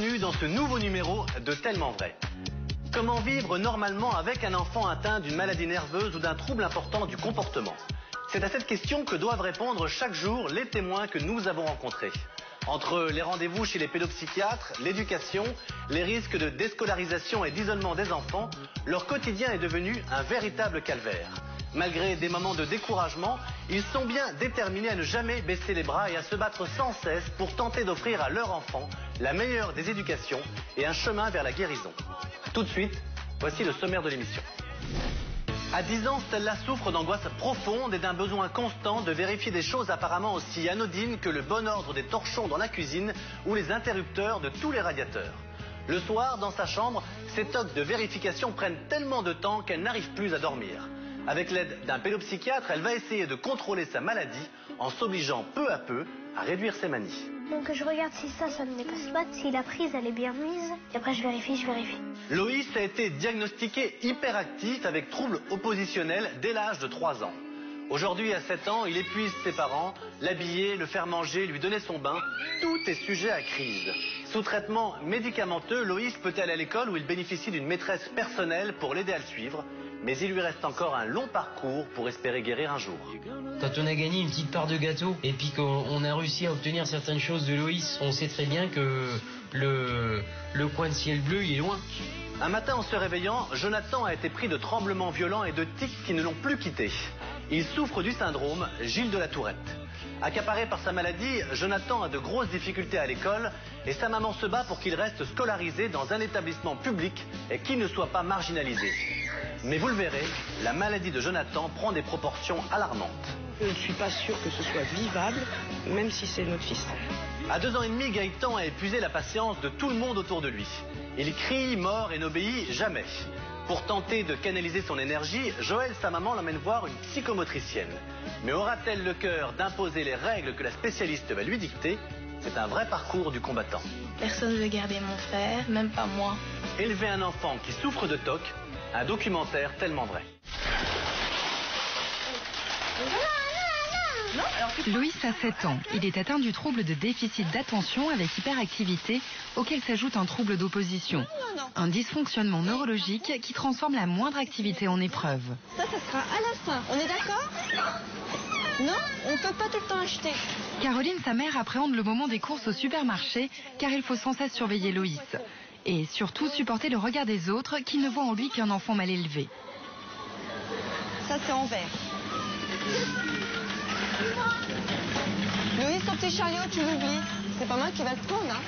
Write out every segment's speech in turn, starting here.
bienvenue dans ce nouveau numéro de Tellement Vrai. Comment vivre normalement avec un enfant atteint d'une maladie nerveuse ou d'un trouble important du comportement? C'est à cette question que doivent répondre chaque jour les témoins que nous avons rencontrés. Entre les rendez-vous chez les pédopsychiatres, l'éducation, les risques de déscolarisation et d'isolement des enfants, leur quotidien est devenu un véritable calvaire. Malgré des moments de découragement, ils sont bien déterminés à ne jamais baisser les bras et à se battre sans cesse pour tenter d'offrir à leur enfant la meilleure des éducations et un chemin vers la guérison. Tout de suite, voici le sommaire de l'émission. À 10 ans, Stella souffre d'angoisse profonde et d'un besoin constant de vérifier des choses apparemment aussi anodines que le bon ordre des torchons dans la cuisine ou les interrupteurs de tous les radiateurs. Le soir, dans sa chambre, ces tocs de vérification prennent tellement de temps qu'elle n'arrive plus à dormir. Avec l'aide d'un pédopsychiatre, elle va essayer de contrôler sa maladie en s'obligeant peu à peu à réduire ses manies. Donc je regarde si ça ne dépasse pas, si la prise elle est bien mise, et après je vérifie. Loïs a été diagnostiqué hyperactif avec troubles oppositionnels dès l'âge de 3 ans. Aujourd'hui, à 7 ans, il épuise ses parents, l'habiller, le faire manger, lui donner son bain. Tout est sujet à crise. Sous traitement médicamenteux, Loïs peut aller à l'école où il bénéficie d'une maîtresse personnelle pour l'aider à le suivre. Mais il lui reste encore un long parcours pour espérer guérir un jour. Quand on a gagné une petite part de gâteau et puis qu'on a réussi à obtenir certaines choses de Loïs, on sait très bien que le coin de ciel bleu, il est loin. Un matin, en se réveillant, Jonathan a été pris de tremblements violents et de tics qui ne l'ont plus quitté. Il souffre du syndrome Gilles de la Tourette. Accaparé par sa maladie, Jonathan a de grosses difficultés à l'école et sa maman se bat pour qu'il reste scolarisé dans un établissement public et qu'il ne soit pas marginalisé. Mais vous le verrez, la maladie de Jonathan prend des proportions alarmantes. Je ne suis pas sûr que ce soit vivable, même si c'est notre fils. À 2 ans et demi, Gaëtan a épuisé la patience de tout le monde autour de lui. Il crie, mord et n'obéit jamais. Pour tenter de canaliser son énergie, Joël, sa maman, l'emmène voir une psychomotricienne. Mais aura-t-elle le cœur d'imposer les règles que la spécialiste va lui dicter? C'est un vrai parcours du combattant. Personne ne veut garder mon frère, même pas moi. Élever un enfant qui souffre de TOC, un documentaire tellement vrai. Loïs a 7 ans. Il est atteint du trouble de déficit d'attention avec hyperactivité auquel s'ajoute un trouble d'opposition. Un dysfonctionnement neurologique qui transforme la moindre activité en épreuve. Ça sera à la fin. On est d'accord? Non, on ne peut pas tout le temps acheter. Caroline, sa mère, appréhende le moment des courses au supermarché car il faut sans cesse surveiller Loïs. Et surtout supporter le regard des autres qui ne voient en lui qu'un enfant mal élevé. Ça, c'est en vert. Loïs, ton petit chariot, tu l'oublies. C'est pas mal qu'il va te prendre, hein.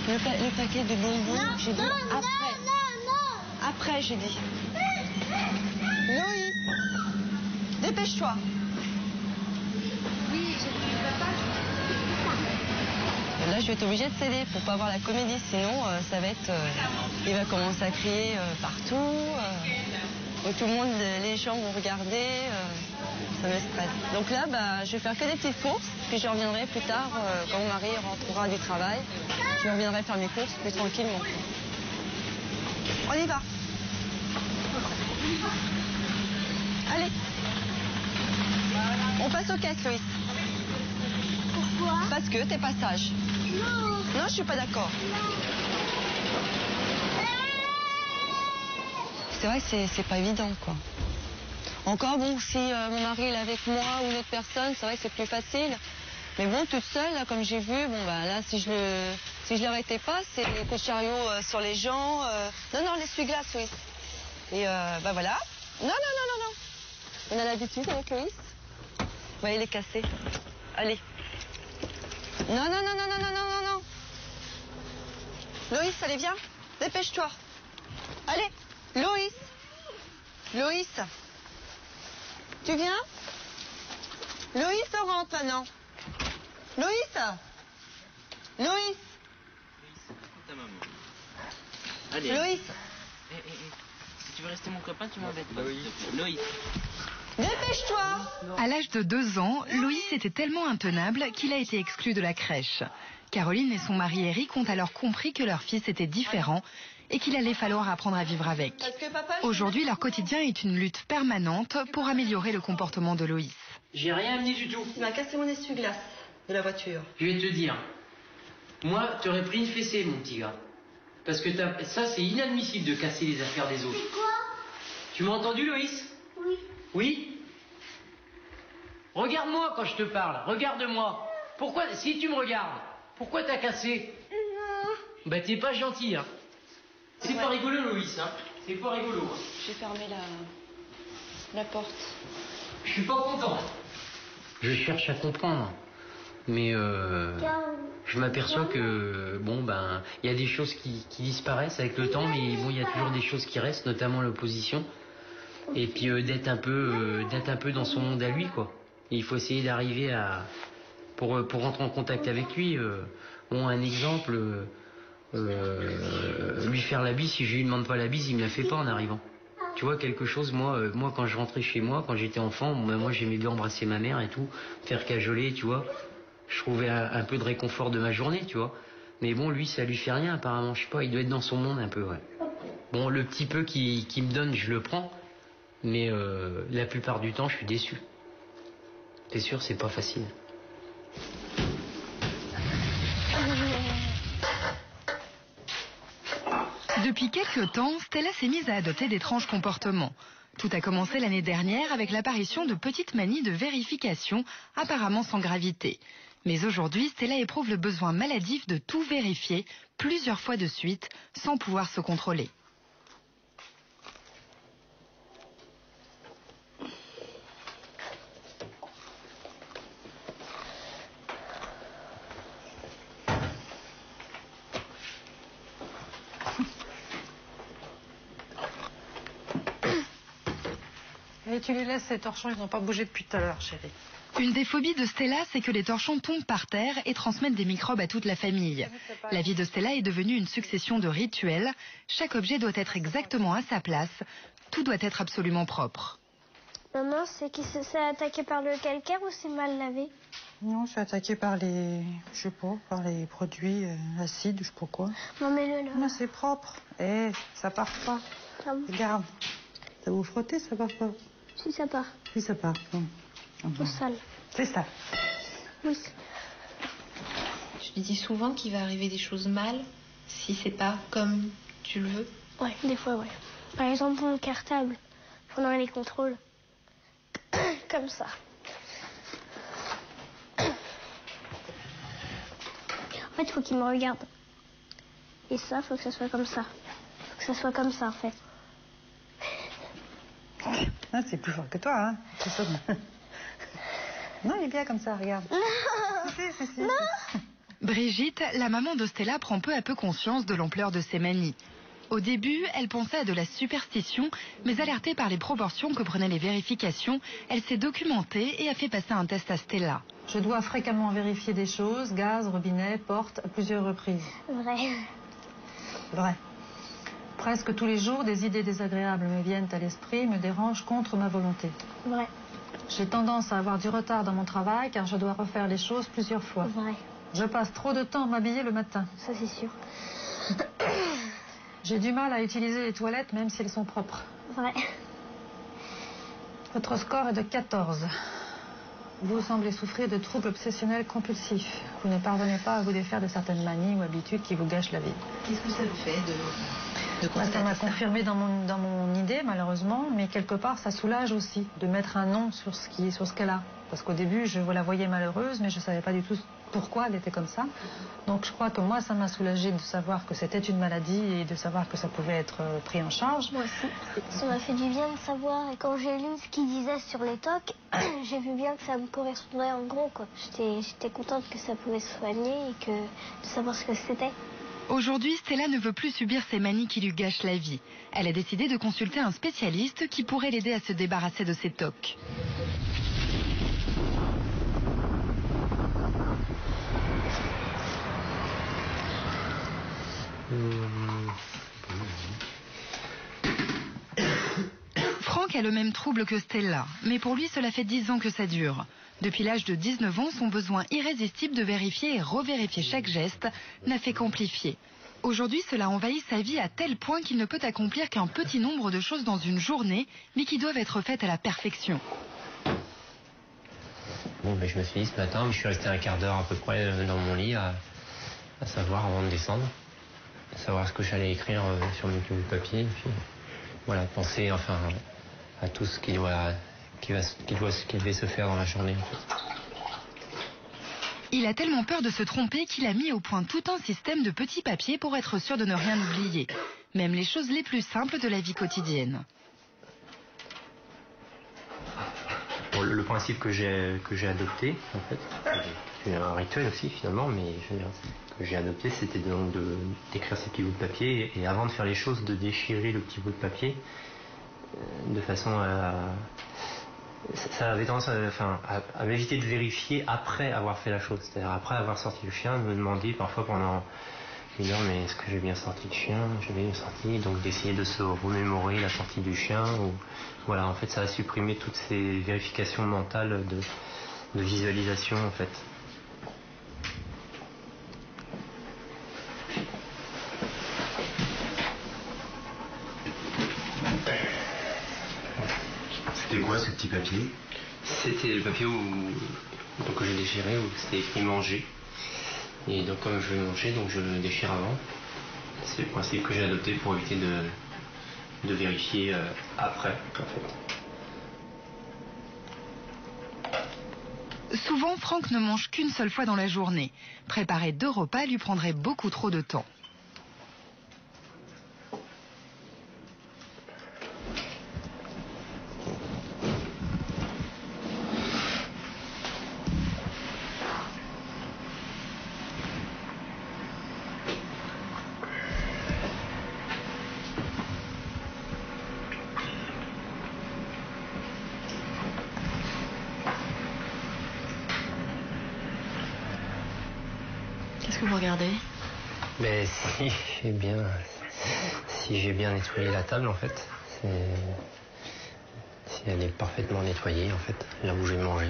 Le paquet de bonbons, j'ai dit après. Après, j'ai dit. Loïs, dépêche-toi. Oui, je ne peux pas. Là, je vais être obligée de céder pour pas voir la comédie, sinon ça va être... il va commencer à crier partout, tout le monde, les gens vont regarder, ça me stresse. Donc là, je vais faire que des petites courses, puis je reviendrai plus tard, quand mon mari rentrera du travail, je reviendrai faire mes courses plus tranquillement. On y va. Allez. On passe aux caisses, Loïs. Pourquoi? Parce que t'es pas sage. Non. Non, je suis pas d'accord. C'est vrai que c'est pas évident, quoi. Encore, bon, si mon mari est avec moi ou une autre personne, c'est vrai que c'est plus facile. Mais bon, toute seule, là, comme j'ai vu, là, si je l'arrêtais pas, c'est les coups de chariot sur les gens. Non, l'essuie-glace, Loïs. Et voilà. Non. On a l'habitude avec Loïs. Ouais, il est cassé. Allez. Non. Loïs, allez, viens. Dépêche-toi. Allez, Loïs. Tu viens? Loïs, on rentre maintenant. Loïs. Ta maman. Allez. Loïs. Si tu veux rester mon copain, tu m'embêtes pas. Loïs. Dépêche-toi. À l'âge de 2 ans, Loïs était tellement intenable qu'il a été exclu de la crèche. Caroline et son mari Eric ont alors compris que leur fils était différent et qu'il allait falloir apprendre à vivre avec. Aujourd'hui, leur quotidien est une lutte permanente pour améliorer le comportement de Loïs. J'ai rien amené du tout. Tu m'as cassé mon essuie-glace. de la voiture. Je vais te dire, moi, t'aurais pris une fessée, mon petit gars. Parce que ça, c'est inadmissible de casser les affaires des autres. Quoi? Tu m'as entendu, Loïs? Oui. Oui? Regarde-moi quand je te parle, regarde-moi. Pourquoi, si tu me regardes, pourquoi t'as cassé? Non. Bah t'es pas gentil, hein. C'est pas rigolo, Loïs, hein. C'est pas rigolo. Hein. J'ai fermé la porte. Je suis pas content. Je cherche à comprendre. Mais je m'aperçois que, bon, ben, il y a des choses qui disparaissent avec le temps, mais bon, il y a toujours des choses qui restent, notamment l'opposition. Et puis d'être un peu dans son monde à lui, quoi. Et il faut essayer d'arriver à... Pour rentrer en contact avec lui, bon, un exemple, lui faire la bise, si je lui demande pas la bise, il me la fait pas en arrivant. Tu vois, quelque chose, moi quand je rentrais chez moi, quand j'étais enfant, bon, ben, moi j'aimais bien embrasser ma mère et tout, faire cajoler, tu vois. Je trouvais un peu de réconfort de ma journée, tu vois. Mais bon, lui, ça lui fait rien, apparemment. Je sais pas, il doit être dans son monde un peu, ouais. Bon, le petit peu qu'il me donne, je le prends. Mais la plupart du temps, je suis déçu. C'est sûr, c'est pas facile. Depuis quelques temps, Stella s'est mise à adopter d'étranges comportements. Tout a commencé l'année dernière avec l'apparition de petites manies de vérification, apparemment sans gravité. Mais aujourd'hui, Stella éprouve le besoin maladif de tout vérifier, plusieurs fois de suite, sans pouvoir se contrôler. Et tu les laisses, ces torchons, ils n'ont pas bougé depuis tout à l'heure, chérie. Une des phobies de Stella, c'est que les torchons tombent par terre et transmettent des microbes à toute la famille. La vie de Stella est devenue une succession de rituels. Chaque objet doit être exactement à sa place. Tout doit être absolument propre. Maman, c'est qui s'est attaqué par le calcaire ou c'est mal lavé? Non, c'est attaqué par les... je sais pas, par les produits acides, je sais pas quoi. Bon, mets-le là. Non, c'est propre. Ça part pas. Ah bon? Regarde. Ça vous frottez, ça part pas. Si ça part. Oui, ça part. Bon. Au sale. C'est ça. Oui. Je lui dis souvent qu'il va arriver des choses mal si c'est pas comme tu le veux. Ouais, des fois, ouais. Par exemple, mon cartable, pendant les contrôles. Comme ça. En fait, il faut qu'il me regarde. Et ça, il faut que ça soit comme ça. Il faut que ça soit comme ça, en fait. Ah, c'est plus fort que toi, hein. C'est ça. Non, il est bien comme ça, regarde. Non. Brigitte, la maman de Stella, prend peu à peu conscience de l'ampleur de ses manies. Au début, elle pensait à de la superstition, mais alertée par les proportions que prenaient les vérifications, elle s'est documentée et a fait passer un test à Stella. Je dois fréquemment vérifier des choses, gaz, robinet, porte, à plusieurs reprises. Vrai. Vrai. Presque tous les jours, des idées désagréables me viennent à l'esprit, me dérangent contre ma volonté. Vrai. J'ai tendance à avoir du retard dans mon travail car je dois refaire les choses plusieurs fois. Vrai. Je passe trop de temps à m'habiller le matin. Ça, c'est sûr. J'ai du mal à utiliser les toilettes même si elles sont propres. Vrai. Votre score est de 14. Vous semblez souffrir de troubles obsessionnels compulsifs. Vous ne parvenez pas à vous défaire de certaines manies ou habitudes qui vous gâchent la vie. Qu'est-ce que ça vous fait de Ça m'a confirmé dans mon idée, malheureusement, mais quelque part, ça soulage aussi de mettre un nom sur ce qu'elle a. Parce qu'au début, je la voyais malheureuse, mais je ne savais pas du tout pourquoi elle était comme ça. Donc je crois que moi, ça m'a soulagée de savoir que c'était une maladie et de savoir que ça pouvait être pris en charge. Moi aussi. Ça m'a fait du bien de savoir. Et quand j'ai lu ce qu'il disait sur les tocs, j'ai vu bien que ça me correspondait en gros, quoi. J'étais contente que ça pouvait se soigner et de savoir ce que c'était. Aujourd'hui, Stella ne veut plus subir ces manies qui lui gâchent la vie. Elle a décidé de consulter un spécialiste qui pourrait l'aider à se débarrasser de ses tocs. Franck a le même trouble que Stella, mais pour lui, cela fait 10 ans que ça dure. Depuis l'âge de 19 ans, son besoin irrésistible de vérifier et revérifier chaque geste n'a fait qu'amplifier. Aujourd'hui, cela envahit sa vie à tel point qu'il ne peut accomplir qu'un petit nombre de choses dans une journée, mais qui doivent être faites à la perfection. Bon, mais je me suis dit ce matin, je suis resté un quart d'heure à peu près dans mon lit à savoir avant de descendre, à savoir ce que j'allais écrire sur mon bout de papier, et puis voilà, penser enfin à tout ce qui devait se faire dans la journée en fait. Il a tellement peur de se tromper qu'il a mis au point tout un système de petits papiers pour être sûr de ne rien oublier, même les choses les plus simples de la vie quotidienne. Bon, le principe que j'ai adopté, en fait, c'est un rituel aussi finalement, mais je veux dire, que j'ai adopté, c'était donc d'écrire ces petits bouts de papier et avant de faire les choses, de déchirer le petit bout de papier de façon à... Ça avait tendance à m'éviter de vérifier après avoir fait la chose. C'est-à-dire après avoir sorti le chien, de me demander parfois pendant une heure, mais est-ce que j'ai bien sorti le chien? J'ai bien sorti, donc d'essayer de se remémorer la sortie du chien. Ou, voilà, en fait, ça a supprimé toutes ces vérifications mentales de visualisation, en fait. C'était quoi ce petit papier? C'était le papier que j'ai déchiré où c'était écrit manger. Et donc comme je vais manger, donc je le déchire avant. C'est le principe que j'ai adopté pour éviter de vérifier après en fait. Souvent, Franck ne mange qu'une seule fois dans la journée. Préparer 2 repas lui prendrait beaucoup trop de temps. Qu'est-ce que vous regardez? Mais si j'ai bien nettoyé la table en fait, si elle est parfaitement nettoyée en fait, là où j'ai mangé.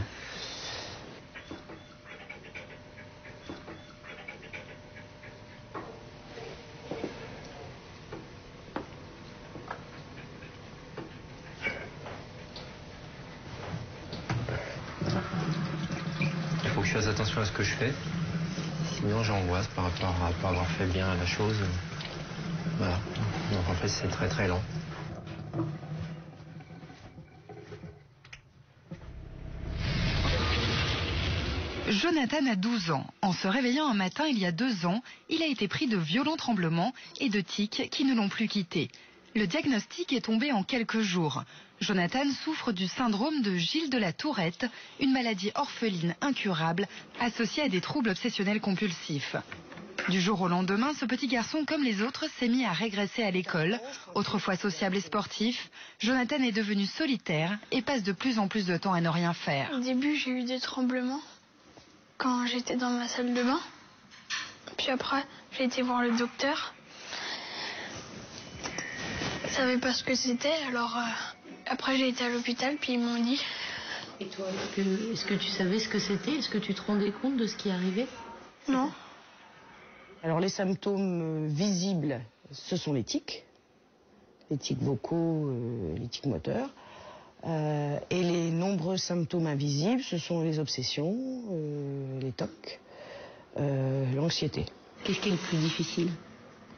Il faut que je fasse attention à ce que je fais. Sinon j'angoisse par rapport à ne pas avoir fait bien la chose. Voilà. Donc en fait c'est très très lent. Jonathan a 12 ans. En se réveillant un matin il y a 2 ans, il a été pris de violents tremblements et de tics qui ne l'ont plus quitté. Le diagnostic est tombé en quelques jours. Jonathan souffre du syndrome de Gilles de la Tourette, une maladie orpheline incurable associée à des troubles obsessionnels compulsifs. Du jour au lendemain, ce petit garçon, comme les autres, s'est mis à régresser à l'école. Autrefois sociable et sportif, Jonathan est devenu solitaire et passe de plus en plus de temps à ne rien faire. Au début, j'ai eu des tremblements quand j'étais dans ma salle de bain. Puis après, j'ai été voir le docteur. Je savais pas ce que c'était, alors après j'ai été à l'hôpital, puis ils m'ont dit. Et toi, est-ce que tu savais ce que c'était? Est-ce que tu te rendais compte de ce qui arrivait? Non. Alors les symptômes visibles, ce sont les tics vocaux, les tics moteurs. Et les nombreux symptômes invisibles, ce sont les obsessions, les tocs, l'anxiété. Qu'est-ce qui est le plus difficile?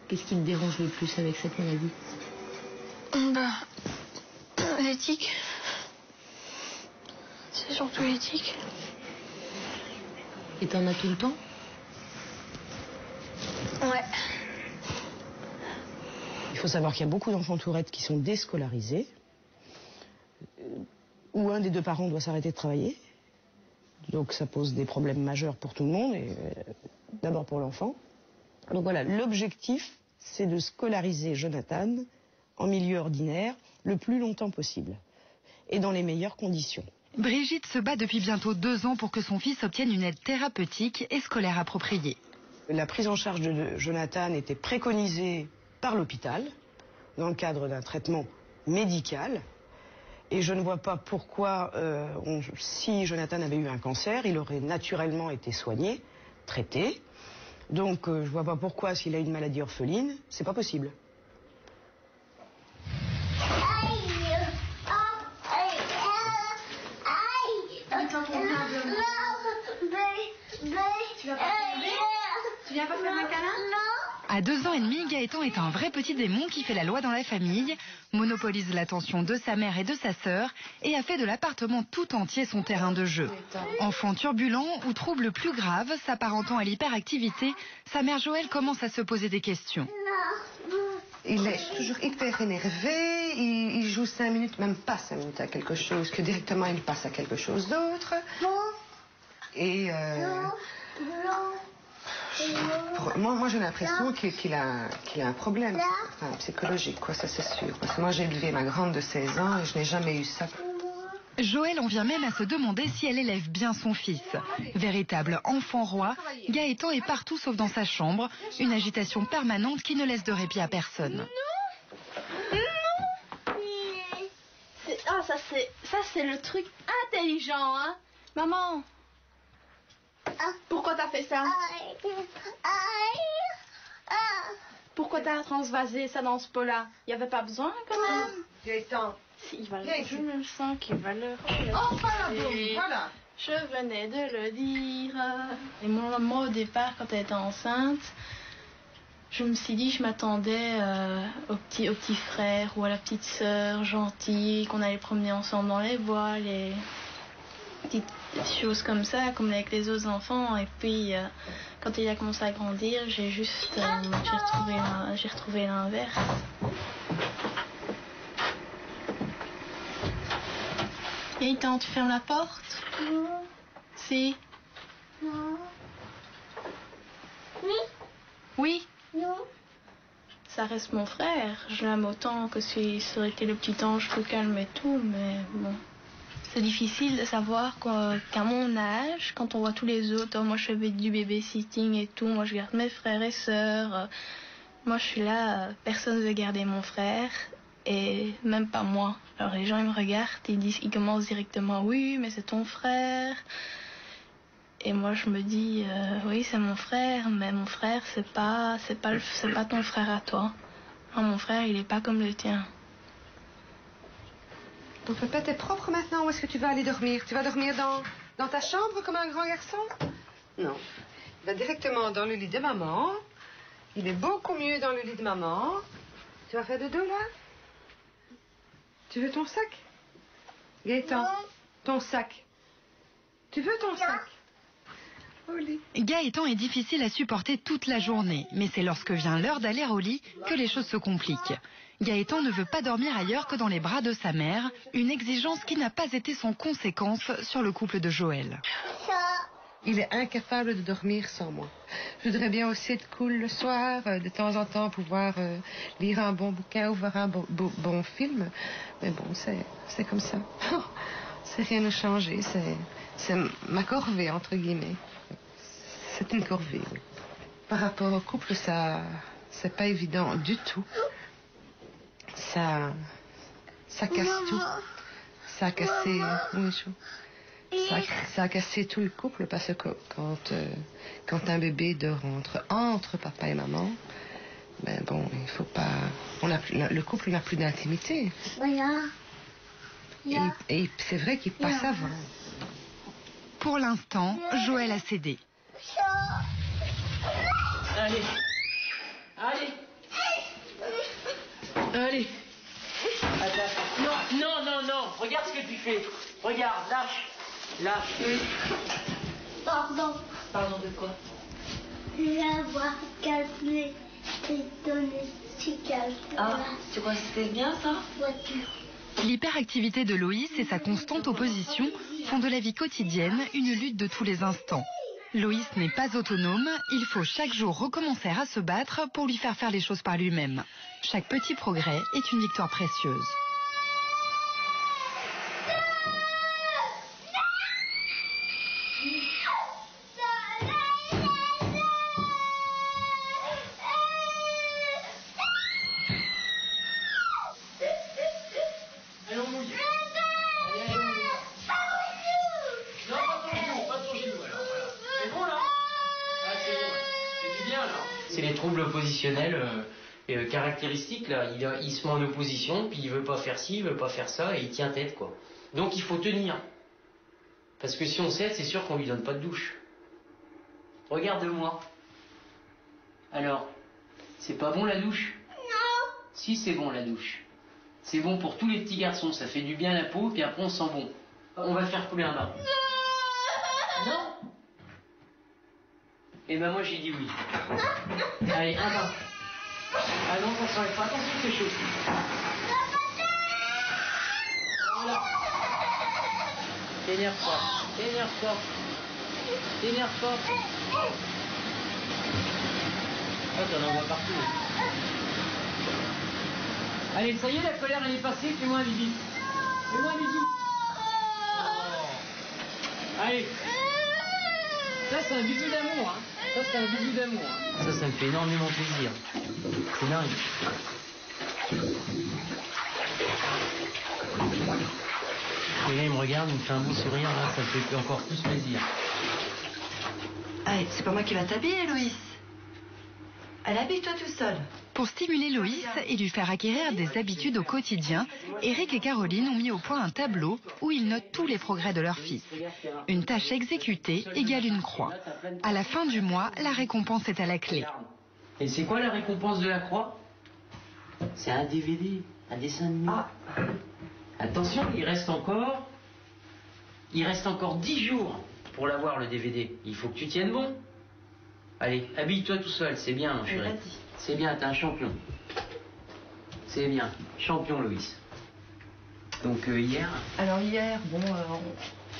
Qu'est-ce qui te dérange le plus avec cette maladie? Les tics. C'est surtout les tics. Et t'en as tout le temps? Ouais. Il faut savoir qu'il y a beaucoup d'enfants Tourette qui sont déscolarisés, où un des 2 parents doit s'arrêter de travailler. Donc ça pose des problèmes majeurs pour tout le monde, et d'abord pour l'enfant. Donc voilà, l'objectif, c'est de scolariser Jonathan en milieu ordinaire le plus longtemps possible et dans les meilleures conditions. Brigitte se bat depuis bientôt 2 ans pour que son fils obtienne une aide thérapeutique et scolaire appropriée. La prise en charge de Jonathan était préconisée par l'hôpital dans le cadre d'un traitement médical. Et je ne vois pas pourquoi, si Jonathan avait eu un cancer, il aurait naturellement été soigné, traité. Donc je ne vois pas pourquoi, s'il a une maladie orpheline, c'est pas possible. Aïe. Tu vas pas tomber? Tu viens pas faire un câlin? À 2 ans et demi, Gaëtan est un vrai petit démon qui fait la loi dans la famille, monopolise l'attention de sa mère et de sa sœur et a fait de l'appartement tout entier son terrain de jeu. Enfant turbulent ou trouble plus grave, s'apparentant à l'hyperactivité, sa mère Joëlle commence à se poser des questions. Il est toujours hyper énervé, il joue 5 minutes, même pas 5 minutes à quelque chose, que directement il passe à quelque chose d'autre. Et moi j'ai l'impression qu'il a un problème psychologique, quoi, ça c'est sûr. Parce que moi j'ai élevé ma grande de 16 ans et je n'ai jamais eu ça. Joëlle en vient même à se demander si elle élève bien son fils. Véritable enfant roi, Gaëtan est partout sauf dans sa chambre, une agitation permanente qui ne laisse de répit à personne. Ah, ça c'est le truc intelligent, hein. Maman, pourquoi t'as fait ça? Pourquoi t'as transvasé ça dans ce pot-là? Il n'y avait pas besoin quand même. Gaëtan. Si, je me sens qu'il va le... Oh, voilà. Je venais de le dire. Et moi, au départ, quand elle était enceinte, je me suis dit, je m'attendais au petit frère ou à la petite sœur gentille, qu'on allait promener ensemble dans les bois, les petites choses comme ça, comme avec les autres enfants. Et puis, quand il a commencé à grandir, j'ai retrouvé l'inverse. Gaëtan, tu fermes la porte? Non. Si? Non. Oui? Oui? Non. Ça reste mon frère. Je l'aime autant que si ça aurait été le petit ange tout calme et tout, mais bon. C'est difficile de savoir qu'à mon âge, quand on voit tous les autres, moi je fais du babysitting et tout, moi je garde mes frères et sœurs. Moi je suis là, personne ne veut garder mon frère. Et même pas moi. Alors les gens ils me regardent, ils commencent directement, oui mais c'est ton frère. Et moi je me dis, oui c'est mon frère, mais mon frère c'est pas ton frère à toi. Non, mon frère il est pas comme le tien. Donc papa t'es propre maintenant, où est-ce que tu vas aller dormir? Tu vas dormir dans ta chambre comme un grand garçon? Non. Il va directement dans le lit de maman. Il est beaucoup mieux dans le lit de maman. Tu vas faire dodo là? Tu veux ton sac? Gaëtan, ton sac. Tu veux ton sac? Au lit. Gaëtan est difficile à supporter toute la journée, mais c'est lorsque vient l'heure d'aller au lit que les choses se compliquent. Gaëtan ne veut pas dormir ailleurs que dans les bras de sa mère, une exigence qui n'a pas été sans conséquence sur le couple de Joëlle. Il est incapable de dormir sans moi. Je voudrais bien aussi être cool le soir, de temps en temps pouvoir lire un bon bouquin ou voir un bon film. Mais bon, c'est comme ça. C'est rien à changer, c'est ma corvée, entre guillemets. C'est une corvée, oui. Par rapport au couple, c'est pas évident du tout. Ça casse tout. Ça a cassé... Oui, ça a cassé tout le couple parce que quand un bébé dort entre papa et maman, ben bon, il faut pas... le couple n'a plus d'intimité. Et c'est vrai qu'il passe avant. Pour l'instant, Joëlle a cédé. Allez. Non. Regarde ce que tu fais. Regarde, lâche. Pardon. Pardon de quoi? L'avoir calmé et donné si calme. Ah, tu crois que c'était bien ça? Voiture. L'hyperactivité de Loïs et sa constante opposition font de la vie quotidienne une lutte de tous les instants. Loïs n'est pas autonome, il faut chaque jour recommencer à se battre pour lui faire les choses par lui-même. Chaque petit progrès est une victoire précieuse. C'est les troubles oppositionnels caractéristiques, là. Il se met en opposition, puis il veut pas faire ci, il veut pas faire ça, et il tient tête, quoi. Donc il faut tenir. Parce que si on cède, c'est sûr qu'on lui donne pas de douche. Regarde-moi. Alors, c'est pas bon la douche? Non. Si, c'est bon la douche. C'est bon pour tous les petits garçons, ça fait du bien à la peau, puis après on sent bon. On va faire couler un bain. Non. Eh ben moi j'ai dit oui. Allez, un bain. Ah non, ça s'enlève pas, attention c'est chaud. Voilà. T'énerve pas, t'énerve pas. T'énerve pas. Ah, t'en envoies partout. Allez, ça y est, la colère elle est passée, fais-moi un bisou. Fais-moi un bisou. Oh. Allez. Ça c'est un bisou d'amour, hein. Ça c'est un bisou d'amour. Hein. Ça me fait énormément plaisir. C'est dingue. Et là il me regarde, il me fait un beau sourire, là, ça me fait encore plus plaisir. Allez, c'est pas moi qui va t'habiller, Loïs. Allez, habille-toi tout seul. Pour stimuler Loïs et lui faire acquérir des habitudes au quotidien, Eric et Caroline ont mis au point un tableau où ils notent tous les progrès de leur fils. Une tâche exécutée égale une croix. À la fin du mois, la récompense est à la clé. Et c'est quoi la récompense de la croix? C'est un DVD, un dessin animé. Ah. Attention, il reste encore 10 jours pour l'avoir le DVD. Il faut que tu tiennes bon. Allez, habille-toi tout seul, c'est bien mon chéri. C'est bien, t'es un champion. C'est bien, champion Loïs. Donc hier... Alors hier, bon,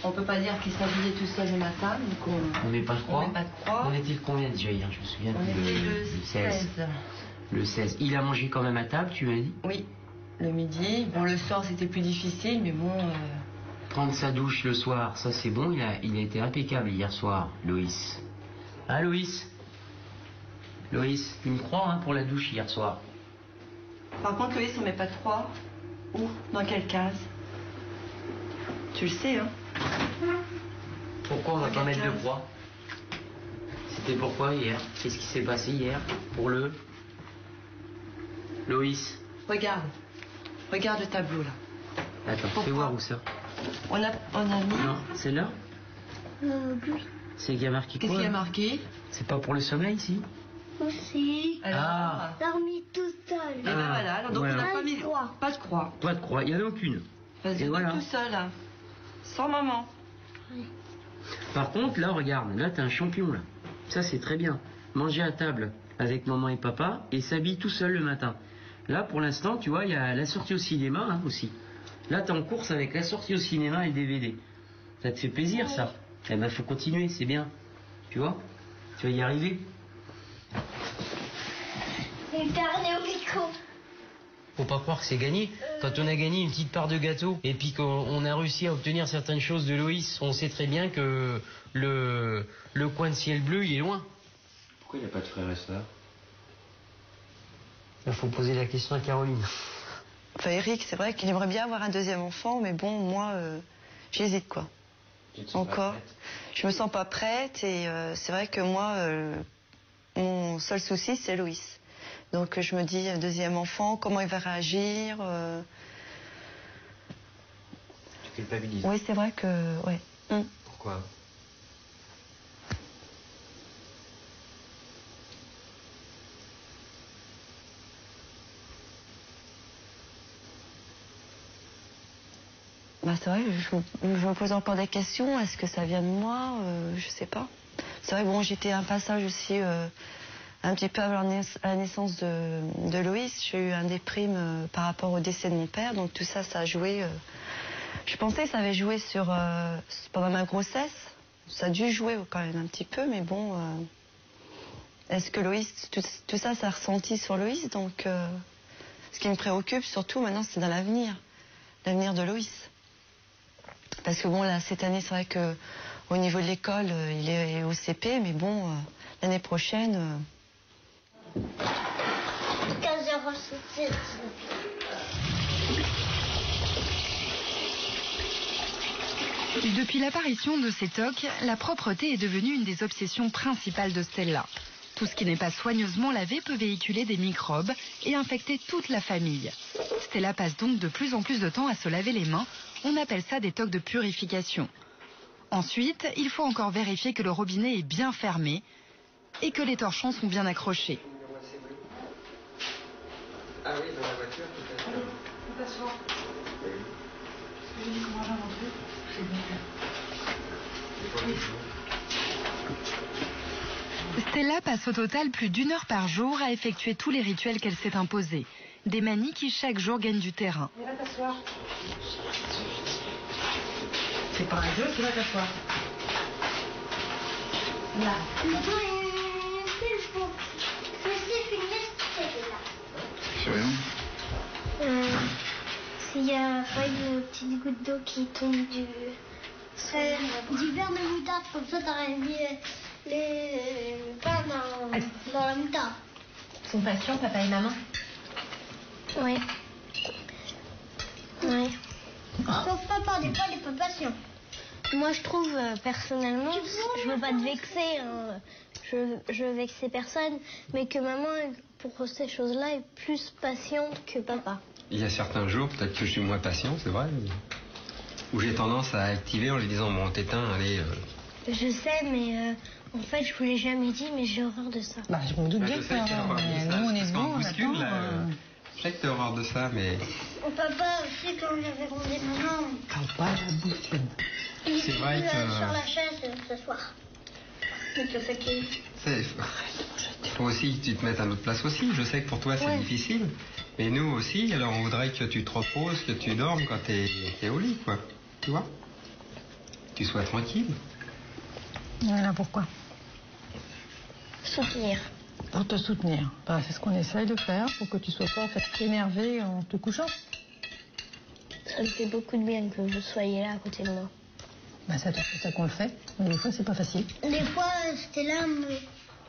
on peut pas dire qu'il s'habillait tout seul le matin, donc on met pas de croix. On met pas de croix. On était combien déjà hier? Je me souviens plus. On était le 16. Le 16. Il a mangé quand même à table, tu m'as dit? Oui, le midi. Bon, le soir c'était plus difficile, mais bon... Prendre sa douche le soir, ça c'est bon, il a été impeccable hier soir, Loïs. Hein Loïs? Loïs, une croix hein, pour la douche hier soir. Par contre, Loïs, on met pas de croix. Où? Dans quelle case? Tu le sais, hein? Pourquoi on va pas mettre de croix? C'était pourquoi hier? Qu'est-ce qui s'est passé hier pour le... Loïs? Regarde. Regarde le tableau, là. Attends, fais voir où ça. On a mis... Non, c'est là? Oui. C'est qu'il y a marqué quoi? Qu'est-ce qu'il y a marqué? C'est pas pour le sommeil, si? Aussi. Ah. Dormi tout seul. Et ben voilà, alors donc voilà. on n'a pas mis de croix. Pas de croix. Pas de croix, il n'y en a aucune. Vas-y, voilà. Tout seul, hein. Sans maman. Oui. Par contre, là, regarde, là, t'es un champion, là. Ça, c'est très bien. Manger à table avec maman et papa et s'habille tout seul le matin. Là, pour l'instant, tu vois, il y a la sortie au cinéma hein, aussi. Là, t'es en course avec la sortie au cinéma et le DVD. Ça te fait plaisir, ça? Eh ben, faut continuer, c'est bien. Tu vois? Tu vas y arriver. Une carnet au micro. Faut pas croire que c'est gagné. Quand on a gagné une petite part de gâteau et puis qu'on a réussi à obtenir certaines choses de Loïs, on sait très bien que le coin de ciel bleu, il est loin. Pourquoi il n'y a pas de frères et sœurs? Il faut poser la question à Caroline. Enfin, Eric, c'est vrai qu'il aimerait bien avoir un deuxième enfant, mais bon, moi, j'hésite, quoi. Encore. Je me sens pas prête et c'est vrai que moi, mon seul souci, c'est Loïs. Donc je me dis, un deuxième enfant, comment il va réagir Tu culpabilises. Oui, c'est vrai que... Ouais. Pourquoi? Bah, c'est vrai, je me pose encore des questions. Est-ce que ça vient de moi? Je sais pas. C'est vrai, bon, j'étais à un passage aussi un petit peu avant la naissance de Loïs. J'ai eu un déprime par rapport au décès de mon père. Donc tout ça, ça a joué. Je pensais que ça avait joué sur pendant ma grossesse. Ça a dû jouer quand même un petit peu, mais bon. Est-ce que Loïs, tout ça, ça a ressenti sur Loïs? Donc, ce qui me préoccupe surtout maintenant, c'est dans l'avenir de Loïs. Parce que bon, là, cette année, c'est vrai que au niveau de l'école, il est au CP, mais bon, l'année prochaine... 15h67. Depuis l'apparition de ces tocs, la propreté est devenue une des obsessions principales de Stella. Tout ce qui n'est pas soigneusement lavé peut véhiculer des microbes et infecter toute la famille. Stella passe donc de plus en plus de temps à se laver les mains. On appelle ça des tocs de purification. Ensuite, il faut encore vérifier que le robinet est bien fermé et que les torchons sont bien accrochés. Ah oui, dans la voiture peut-être. Stella passe au total plus d'1 heure par jour à effectuer tous les rituels qu'elle s'est imposés. Des manies qui chaque jour gagnent du terrain. Tu vas t'asseoir. C'est pas un jeu, tu vas t'asseoir. Là. S'il y a pas une petite goutte d'eau qui tombe du beurre de moutarde, comme ça t'aurais mis les pains dans la moutarde. Ils sont patients, papa et maman? Oui. Oui. Sauf papa, des fois il est pas patient. Moi je trouve personnellement, je veux pas te vexer, hein. Je veux vexer personne, mais que maman, pour ces choses-là, est plus patiente que papa. Il y a certains jours, peut-être que je suis moins patient, c'est vrai, où j'ai tendance à activer en lui disant bon, t'éteins, allez. Je sais, mais en fait, je vous l'ai jamais dit, mais j'ai horreur de ça. Bah, je me doute bien que ça. Nous, on est debout, on attend. Je sais que t'as horreur de ça, mais. Oh, papa, je sais quand j'avais grandi maman. Papa, la bouche. C'est vrai que. Sur la chaise ce soir. Mais tu sais qui. Faut aussi que tu te mettes à notre place aussi. Je sais que pour toi c'est difficile. Mais nous aussi, alors on voudrait que tu te reposes, que tu dormes quand t'es au lit, quoi. Tu vois? Tu sois tranquille. Voilà pourquoi. Soutenir. Pour te soutenir. Bah, c'est ce qu'on essaye de faire pour que tu sois pas en fait, énervé en te couchant. Ça me fait beaucoup de bien que vous soyez là à côté de moi. Bah, c'est ça qu'on le fait. Mais des fois, c'est pas facile. Des fois, Stella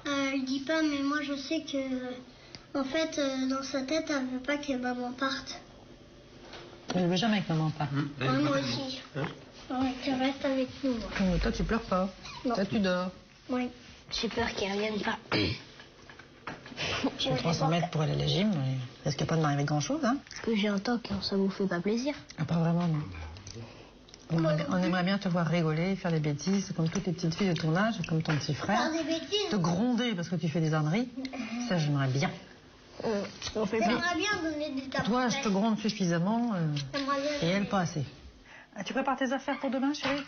elle dit pas, mais moi je sais que, en fait, dans sa tête, elle veut pas que maman parte. Je veux jamais que maman parte. Moi aussi. Qu'elle reste avec nous. Mais toi, tu pleures pas. Non. Toi, tu dors. Oui. J'ai peur qu'elle revienne pas. J'ai 300 mètres pour aller à la gym, mais est-ce qu'il n'y a pas de m'arriver grand-chose, hein? Parce que j'ai un toc, ça vous fait pas plaisir? Ah, pas vraiment, non. On aimerait bien te voir rigoler, faire des bêtises, comme toutes les petites filles de ton âge, comme ton petit frère. Faire des bêtises? Te gronder parce que tu fais des âneries. Ça, j'aimerais bien. J'aimerais bien donner des tapes. Toi, je te gronde suffisamment et elle pas assez. Ah, tu prépares tes affaires pour demain, chérie?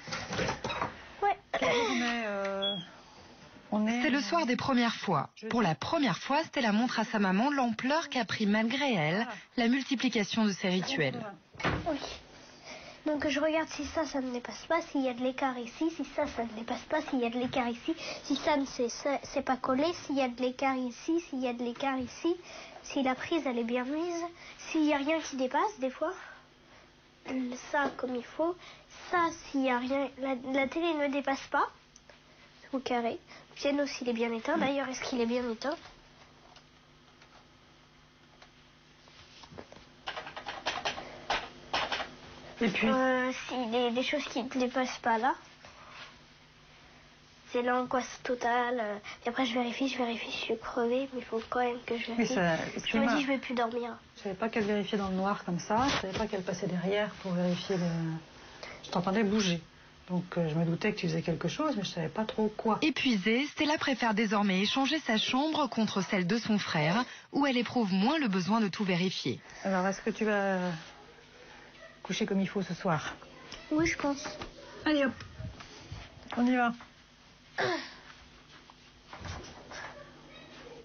Ouais. C'est le soir des premières fois. Pour la première fois, Stella montre à sa maman l'ampleur qu'a pris malgré elle la multiplication de ses rituels. Oui. Donc je regarde si ça ne dépasse pas, s'il y a de l'écart ici, si ça ne dépasse pas, s'il y a de l'écart ici, si ça ne c'est pas collé, s'il y a de l'écart ici, s'il y a de l'écart ici, si la prise elle est bien mise, s'il n'y a rien qui dépasse des fois, ça comme il faut, ça s'il n'y a rien, la télé ne dépasse pas, au carré, le piano s'il est bien éteint, d'ailleurs est-ce qu'il est bien éteint? Et puis s'il y a des choses qui ne dépassent pas là, c'est l'angoisse totale. Et après je vérifie, je suis crevée, mais il faut quand même que je vérifie. Je me dis je vais plus dormir. Je savais pas qu'elle vérifiait dans le noir comme ça, je savais pas qu'elle passait derrière pour vérifier Je t'entendais bouger. Donc je me doutais que tu faisais quelque chose, mais je savais pas trop quoi. Épuisée, Stella préfère désormais échanger sa chambre contre celle de son frère, où elle éprouve moins le besoin de tout vérifier. Alors, est-ce que tu vas coucher comme il faut ce soir? Oui, je pense. Allez hop, on y va.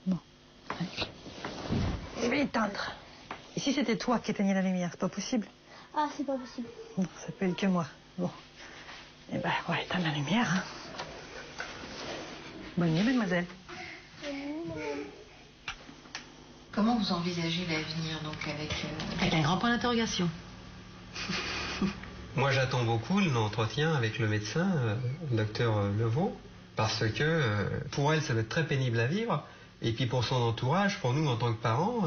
Bon, allez. Je vais éteindre. Et si c'était toi qui éteignais la lumière, c'est pas possible? Ah, c'est pas possible. Non, ça peut être que moi. Bon. Eh ben, on va éteindre la lumière. Hein. Bonne nuit, mademoiselle. Comment vous envisagez l'avenir, donc, avec un grand point d'interrogation. Moi, j'attends beaucoup l'entretien avec le médecin, le docteur Levaux, parce que pour elle, ça va être très pénible à vivre. Et puis pour son entourage, pour nous en tant que parents,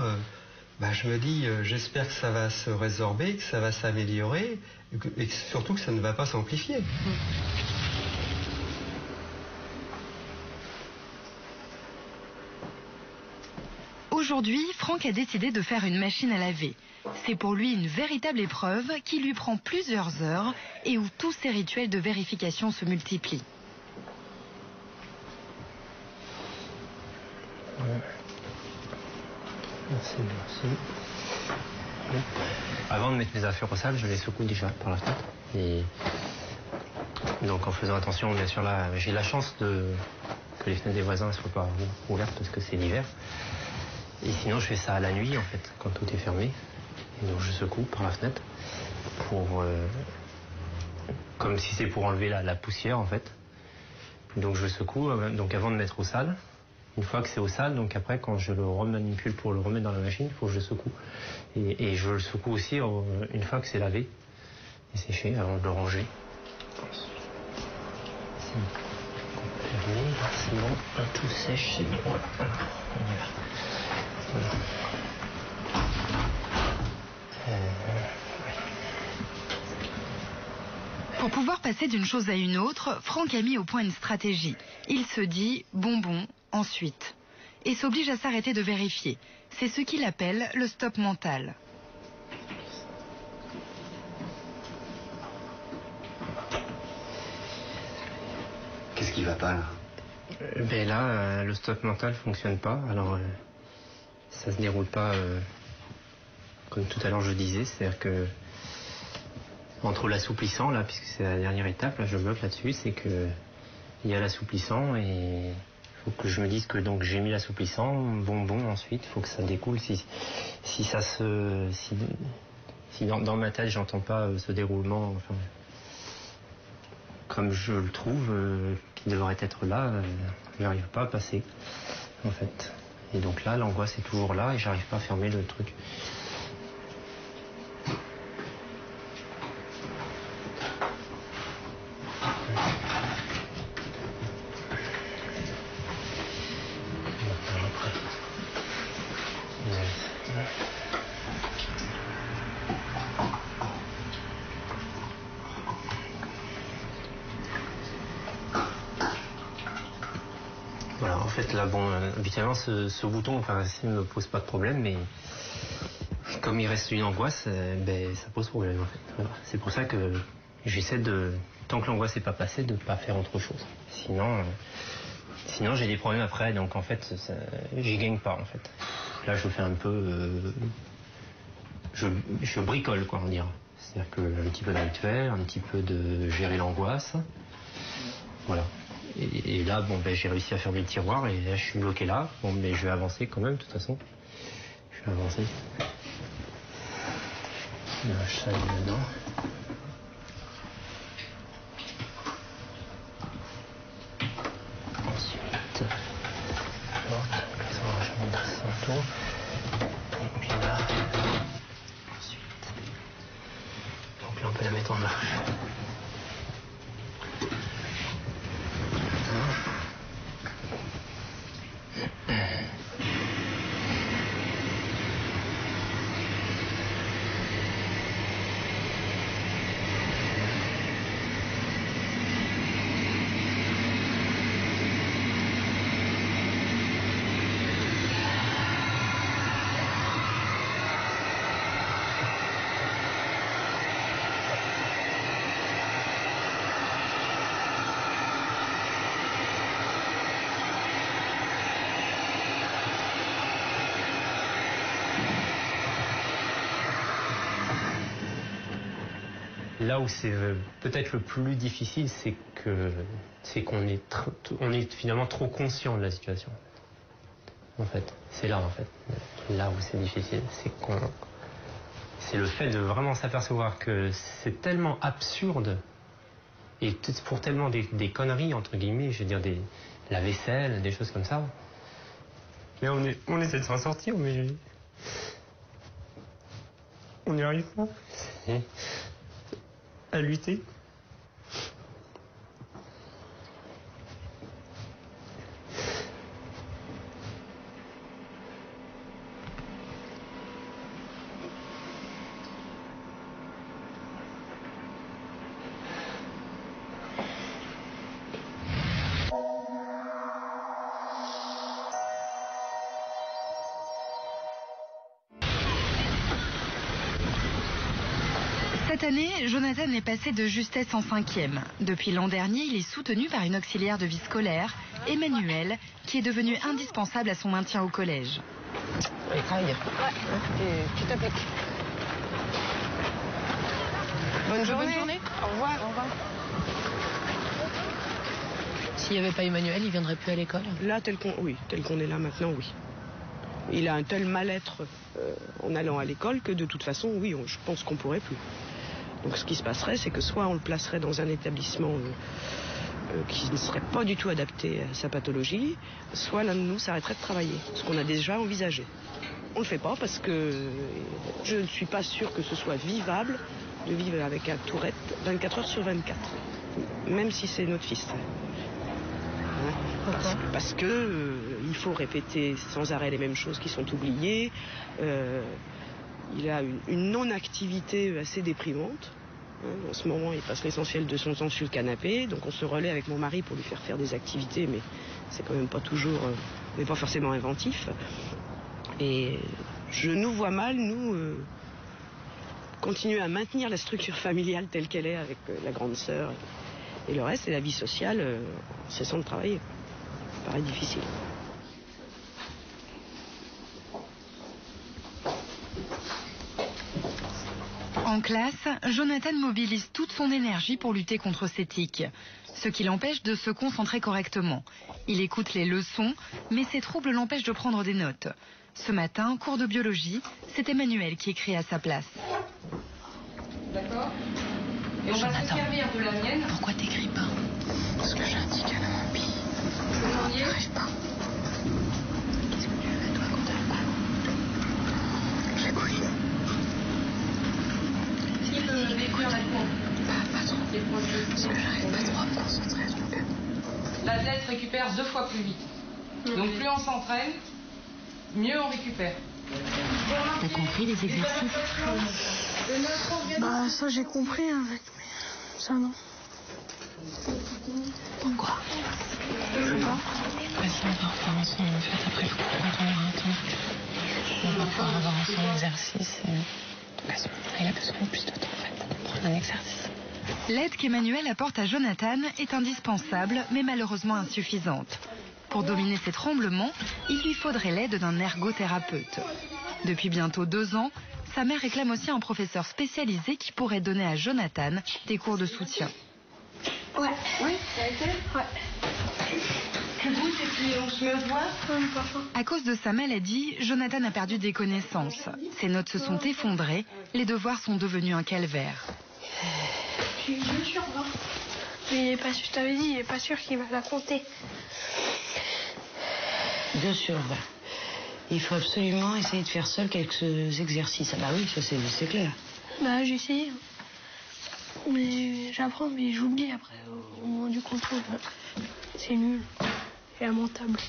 je me dis, j'espère que ça va se résorber, que ça va s'améliorer, et surtout que ça ne va pas s'amplifier. Aujourd'hui, Franck a décidé de faire une machine à laver. C'est pour lui une véritable épreuve qui lui prend plusieurs heures et où tous ses rituels de vérification se multiplient. Merci, merci. Avant de mettre mes affaires au sale, je les secoue déjà par la fenêtre. Et donc en faisant attention, bien sûr, là, j'ai la chance que les fenêtres des voisins ne soient pas ouvertes parce que c'est l'hiver. Et sinon, je fais ça à la nuit, en fait, quand tout est fermé. Et donc je secoue par la fenêtre comme si c'est pour enlever la poussière, en fait. Donc je secoue, donc avant de mettre au sale. Une fois que c'est au sale, donc après, quand je le remanipule pour le remettre dans la machine, il faut que je secoue. Et je le secoue aussi une fois que c'est lavé et séché, avant de le ranger. C'est fermé, c'est bon, tout sèche, c'est bon. On y va. Voilà. Pour pouvoir passer d'une chose à une autre, Franck a mis au point une stratégie. Il se dit bonbon, ensuite. Et s'oblige à s'arrêter de vérifier. C'est ce qu'il appelle le stop mental. Qu'est-ce qui va pas là? Ben là, le stop mental fonctionne pas. Alors, ça se déroule pas comme tout à l'heure je disais. C'est-à-dire que entre l'assouplissant, là, puisque c'est la dernière étape, là je bloque là-dessus, c'est que il y a l'assouplissant et il faut que je me dise que donc j'ai mis l'assouplissant, bonbon ensuite, il faut que ça découle. Si ça se, si dans ma tête j'entends pas ce déroulement, enfin, comme je le trouve, qui devrait être là, j'arrive pas à passer, en fait. Et donc là, l'angoisse est toujours là et j'arrive pas à fermer le truc. Voilà, en fait là, bon, habituellement ce bouton, enfin, ça ne me pose pas de problème, mais comme il reste une angoisse, ben, ça pose problème en fait. Voilà. C'est pour ça que j'essaie de, tant que l'angoisse n'est pas passée, de ne pas faire autre chose. Sinon j'ai des problèmes après, donc en fait, j'y gagne pas en fait. Là je fais un peu, je bricole quoi, on dirait. C'est-à-dire que un petit peu de rituel, un petit peu de gérer l'angoisse, voilà. Et là, bon, ben, j'ai réussi à fermer le tiroir et là, je suis bloqué là. Bon, mais je vais avancer quand même, de toute façon. Je vais avancer. Je lâche ça dedans. Ensuite, je montre ça autour. Et puis là, ensuite. Donc là, on peut la mettre en marche. Là où c'est peut-être le plus difficile, c'est qu'on est finalement trop conscient de la situation. En fait, c'est là en fait. Là où c'est difficile, c'est le fait de vraiment s'apercevoir que c'est tellement absurde et pour tellement des conneries entre guillemets, je veux dire la vaisselle, des choses comme ça. Mais on essaie de s'en sortir, mais on n'y arrive pas. À lutter. Cette année, Jonathan est passé de justesse en 5e. Depuis l'an dernier, il est soutenu par une auxiliaire de vie scolaire, Emmanuelle, qui est devenue indispensable à son maintien au collège. Allez, travaille. Et tu t'appliques. Bonne journée. Au revoir. Au revoir. S'il n'y avait pas Emmanuel, il ne viendrait plus à l'école? Là, tel qu'on est là maintenant, oui. Il a un tel mal-être en allant à l'école que de toute façon, oui, je pense qu'on ne pourrait plus. Donc ce qui se passerait, c'est que soit on le placerait dans un établissement qui ne serait pas du tout adapté à sa pathologie, soit l'un de nous s'arrêterait de travailler, ce qu'on a déjà envisagé. On ne le fait pas parce que je ne suis pas sûre que ce soit vivable de vivre avec un Tourette 24 heures sur 24, même si c'est notre fils. Parce que il faut répéter sans arrêt les mêmes choses qui sont oubliées. Il a une non-activité assez déprimante. En ce moment, il passe l'essentiel de son temps sur le canapé. Donc on se relaie avec mon mari pour lui faire des activités, mais c'est quand même pas toujours, on n'est pas forcément inventif. Et je nous vois mal, nous, continuer à maintenir la structure familiale telle qu'elle est avec la grande sœur et le reste, et la vie sociale, en cessant de travailler. Ça paraît difficile. En classe, Jonathan mobilise toute son énergie pour lutter contre ses tics, ce qui l'empêche de se concentrer correctement. Il écoute les leçons, mais ses troubles l'empêchent de prendre des notes. Ce matin, cours de biologie, c'est Emmanuel qui écrit à sa place. D'accord. Et on va se servir de la mienne. Pourquoi t'écris pas? Parce que j'indique à la mamie. Je n'arrive pas. Qu'est-ce que tu fais toi quand t'as le cours? J'écoute. Si je l'écoute, pas trop. Parce que j'arrive pas trop à me concentrer. L'athlète récupère 2 fois plus vite. Donc plus on s'entraîne, mieux on récupère. T'as compris les exercices? Bah ça j'ai compris avec, mais ça non. Pourquoi? Je sais pas. Parce qu'on va refaire ensemble en fait après le cours quand on aura un temps. On va pouvoir avoir ensemble l'exercice. Donc à ce moment-là, il a besoin de plus de temps en fait pour prendre un exercice. L'aide qu'Emmanuel apporte à Jonathan est indispensable, mais malheureusement insuffisante. Pour dominer ses tremblements, il lui faudrait l'aide d'un ergothérapeute. Depuis bientôt 2 ans, sa mère réclame aussi un professeur spécialisé qui pourrait donner à Jonathan des cours de soutien. Ouais. Oui, ça a été? Ouais. Tu goûtes et puis on se met au doigt? À cause de sa maladie, Jonathan a perdu des connaissances. Ses notes se sont effondrées, les devoirs sont devenus un calvaire. J'ai 2 sur 20. Mais il est pas sûr, je t'avais dit, il est pas sûr qu'il va la compter. 2 sur 20. Il faut absolument essayer de faire seul quelques exercices. Ah bah oui, ça c'est clair. Bah j'ai essayé. Mais j'apprends, mais j'oublie après au moment du contrôle. C'est nul. C'est lamentable.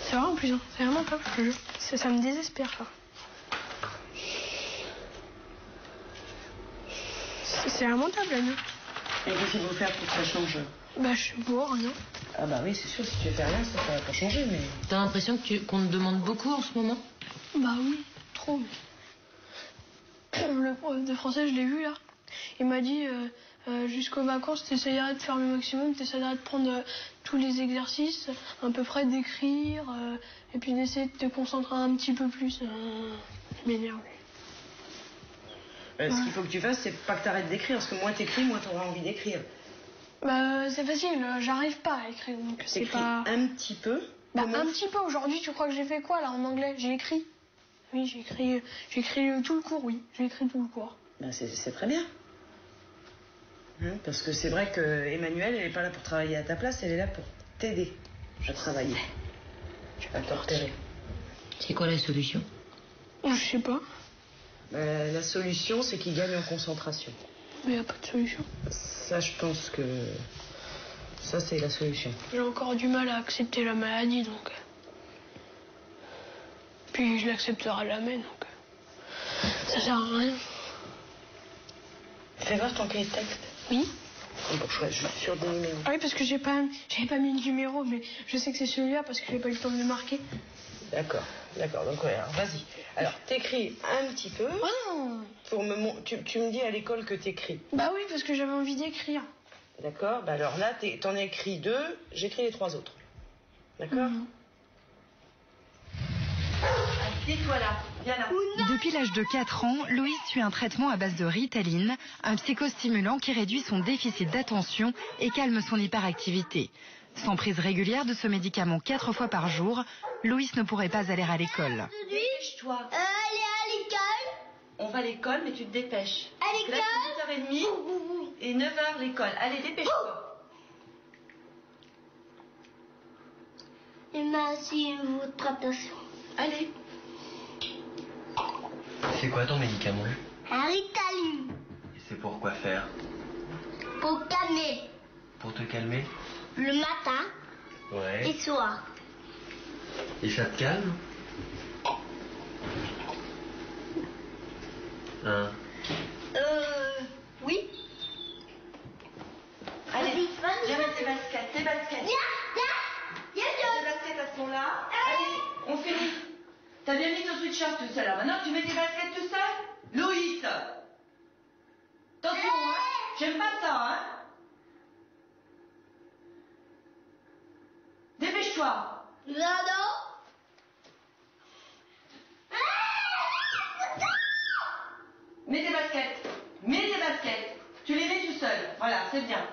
C'est vrai en plus, hein. C'est lamentable, je te jure. Ça me désespère, ça. C'est lamentable, la note. Et qu'est-ce qu'il faut faire pour que ça change? Bah je sais pas, rien. Ah bah oui, c'est sûr, si tu fais rien, ça va pas changer, mais... T'as l'impression qu'on te demande beaucoup en ce moment? Bah oui, trop. Le prof de français, je l'ai vu là. Il m'a dit jusqu'aux vacances, t'essayeras de faire le maximum, t'essayeras de prendre tous les exercices, à peu près d'écrire, et puis d'essayer de te concentrer un petit peu plus. Je m'énerve. Ce qu'il faut que tu fasses, c'est pas que t'arrêtes d'écrire, parce que moins t'écris, moins t'auras envie d'écrire. Bah c'est facile, j'arrive pas à écrire, donc c'est pas... un petit peu? Bah un petit peu, aujourd'hui tu crois que j'ai fait quoi là en anglais? J'ai écrit. Oui, j'ai écrit tout le cours, oui. J'ai écrit tout le cours. Ben, c'est très bien. Parce que c'est vrai que Emmanuelle, elle n'est pas là pour travailler à ta place, elle est là pour t'aider à travailler. Tu vas te repérer. C'est quoi la solution? Je sais pas. La solution, c'est qu'il gagne en concentration. Mais il n'y a pas de solution. Ça, je pense que... Ça, c'est la solution. J'ai encore du mal à accepter la maladie, donc... Puis je l'accepterai jamais, donc... Ça sert à rien. Fais voir ton cahier de texte. Oui. Bon, je suis sur des numéros. Ah oui, parce que j'avais pas mis le numéro, mais je sais que c'est celui-là parce que j'ai pas eu le temps de le marquer. D'accord. Donc ouais, alors vas-y. Alors, t'écris un petit peu. Pour tu me dis à l'école que t'écris. Bah oui, parce que j'avais envie d'écrire. D'accord. Bah alors là, t'en as écrit 2, j'écris les 3 autres. D'accord. Assieds-toi là, viens là. Depuis l'âge de 4 ans, Loïs suit un traitement à base de Ritaline, un psychostimulant qui réduit son déficit d'attention et calme son hyperactivité. Sans prise régulière de ce médicament 4 fois par jour, Loïs ne pourrait pas aller à l'école. Dépêche-toi. Aller à l'école. On va à l'école, mais tu te dépêches. À l'école. Là, c'est 8h30 et 9h l'école. Allez, dépêche-toi. Et merci votre attention. Allez. C'est quoi ton médicament? Un Ritaline. Et c'est pour quoi faire? Pour calmer. Pour te calmer? Le matin Ouais. et soir. Et ça te calme? Hein? Oui. Allez, viens mettre tes baskets. Tes baskets. Tes baskets, elles sont là. Allez, on finit. T'as bien mis ton sweatshirt tout seul. Alors maintenant, tu mets tes baskets tout seul? Loïs. Attention, hein. J'aime pas ça, hein. Dépêche-toi. Non. Mets tes baskets. Mets tes baskets. Tu les mets tout seul. Voilà, c'est bien.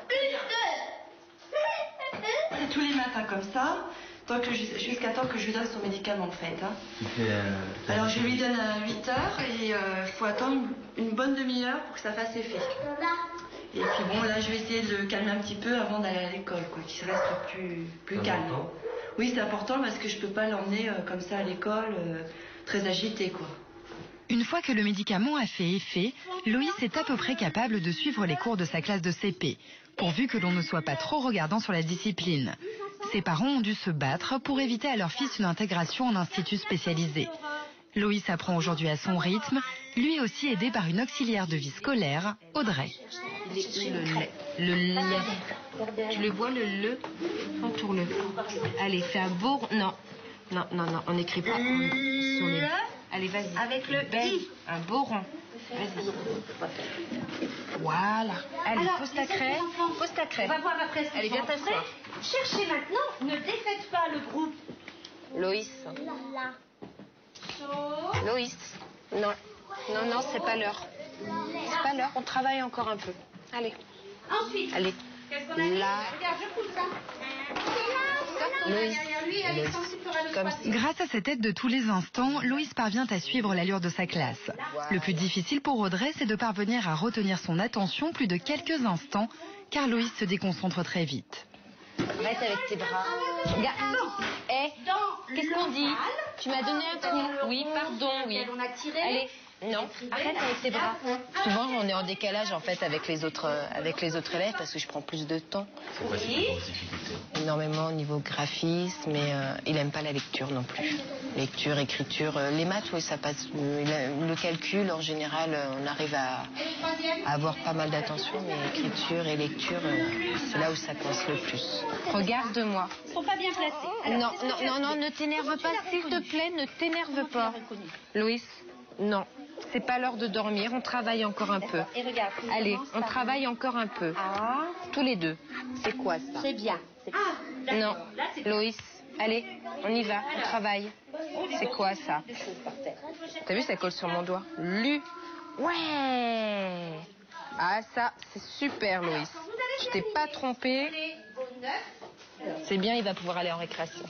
C'est tous les matins comme ça, jusqu'à temps que je lui donne son médicament en fait. Hein. Alors je lui donne à 8h et il faut attendre une bonne demi-heure pour que ça fasse effet. Et puis bon, là je vais essayer de le calmer un petit peu avant d'aller à l'école, quoi, qu'il reste plus calme. Oui, c'est important parce que je peux pas l'emmener comme ça à l'école, très agité, quoi. Une fois que le médicament a fait effet, Loïs est à peu près capable de suivre les cours de sa classe de CP, pourvu que l'on ne soit pas trop regardant sur la discipline. Ses parents ont dû se battre pour éviter à leur fils une intégration en institut spécialisé. Loïs apprend aujourd'hui à son rythme, lui aussi aidé par une auxiliaire de vie scolaire, Audrey. Le lait. Tu le vois, le entoure-le. Allez, fais un beau... Non, on n'écrit pas sur le... Allez, vas-y. Avec le I. Un beau rond. Vas-y. Voilà. Allez, Alors, pose ta craie. Pose ta craie. On va voir après. Allez, viens t'asseoir. Cherchez maintenant, ne défaites pas le groupe. Loïs. Loïs. Non. Non, c'est pas l'heure. C'est pas l'heure, on travaille encore un peu. Allez. Ensuite. Allez. Qu'est-ce qu'on a dit? Là. Regarde, je pousse ça. Loïs. Lui, elle est sensible pour aller Comme grâce à cette aide de tous les instants, Loïs parvient à suivre l'allure de sa classe. Le plus difficile pour Audrey, c'est de parvenir à retenir son attention plus de quelques instants, car Loïs se déconcentre très vite. Arrête avec tes bras. Regarde. Qu'est-ce qu'on dit? Tu m'as donné un coup. Oui, pardon, oui. Allez. Non, arrête avec tes bras. Souvent, on est en décalage en fait avec les autres élèves parce que je prends plus de temps. C'est quoi ces plus grosses difficultés? Énormément au niveau graphisme, mais il aime pas la lecture non plus. Lecture, écriture, les maths, oui, ça passe. Le calcul, en général, on arrive à avoir pas mal d'attention, mais écriture et lecture, c'est là où ça coince le plus. Regarde-moi. Ils sont pas bien placés. Non, ne t'énerve pas, s'il te plaît, ne t'énerve pas. Loïs, non. C'est pas l'heure de dormir, on travaille encore un peu. Et regarde. Allez, on travaille encore un peu. Tous les deux. C'est quoi ça? C'est bien. Non, Loïs, allez, on y va, on travaille. C'est quoi ça? T'as vu, ça colle sur mon doigt. Ouais. Ah, ça, c'est super, Loïs. Je t'ai pas trompé. C'est bien, il va pouvoir aller en récréation.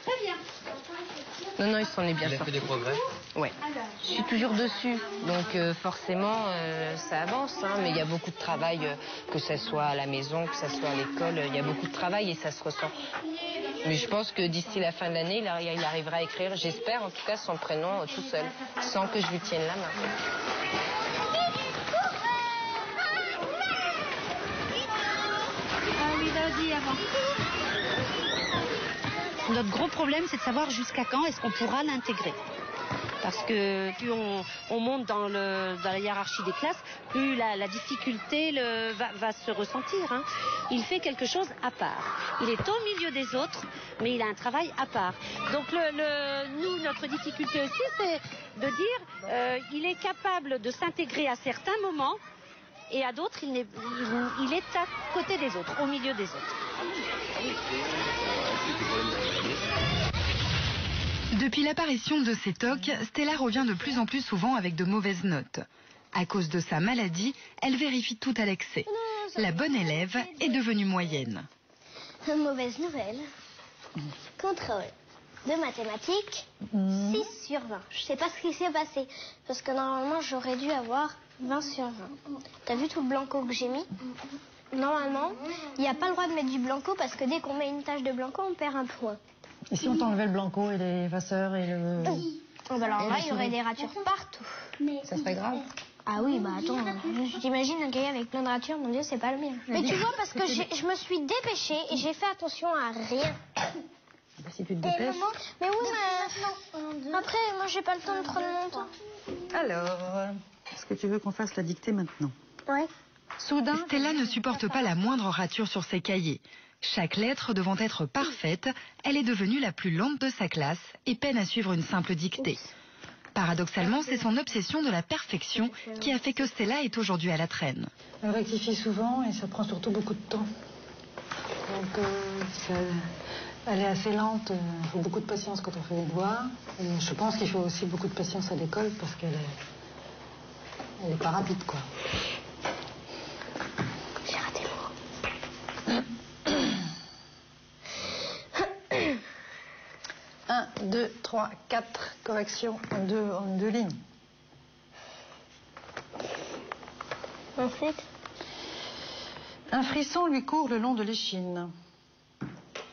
Très bien. Non, il s'en est bien sorti. Il a fait des progrès? Ouais. Je suis toujours dessus, donc forcément ça avance, hein, mais il y a beaucoup de travail, que ce soit à la maison, que ce soit à l'école, il y a beaucoup de travail et ça se ressent. Mais je pense que d'ici la fin de l'année, il arrivera à écrire, j'espère en tout cas, son prénom tout seul, sans que je lui tienne la main. Ah oui, vas-y, avant. Notre gros problème, c'est de savoir jusqu'à quand est-ce qu'on pourra l'intégrer. Parce que plus on monte dans la hiérarchie des classes, plus la difficulté va se ressentir. Hein. Il fait quelque chose à part. Il est au milieu des autres, mais il a un travail à part. Donc nous, notre difficulté aussi, c'est de dire il est capable de s'intégrer à certains moments et à d'autres, il est à côté des autres, au milieu des autres. Depuis l'apparition de ces TOC, Stella revient de plus en plus souvent avec de mauvaises notes. À cause de sa maladie, elle vérifie tout à l'excès. La bonne élève est devenue moyenne. Mauvaise nouvelle. Contrôle de mathématiques, 6 sur 20. Je sais pas ce qui s'est passé, parce que normalement j'aurais dû avoir 20 sur 20. T'as vu tout le blanco que j'ai mis? Normalement, il n'y a pas le droit de mettre du blanco, parce que dès qu'on met une tache de blanco, on perd un point. Et si on t'enlevait le blanco et les effaceurs et le... Oh, bah alors là, il y aurait des ratures partout. Ça serait grave. Ah oui, bah attends, t'imagines un cahier avec plein de ratures, mon Dieu, c'est pas le mien. Mais tu vois, parce que je me suis dépêchée et j'ai fait attention à rien. Bah, si tu te dépêches... Mais oui, mais après, moi, j'ai pas le temps de prendre mon temps. Alors, est-ce que tu veux qu'on fasse la dictée maintenant? Ouais. Soudain, Stella ne supporte pas la moindre rature sur ses cahiers. Chaque lettre devant être parfaite, elle est devenue la plus lente de sa classe et peine à suivre une simple dictée. Paradoxalement, c'est son obsession de la perfection qui a fait que Stella est aujourd'hui à la traîne. Elle rectifie souvent et ça prend surtout beaucoup de temps. Donc, elle est assez lente, il faut beaucoup de patience quand on fait les devoirs. Et je pense qu'il faut aussi beaucoup de patience à l'école parce qu'elle est pas rapide, quoi. J'ai raté le mot. 1, 2, 3, 4 corrections en deux lignes. En fait, un frisson lui court le long de l'échine.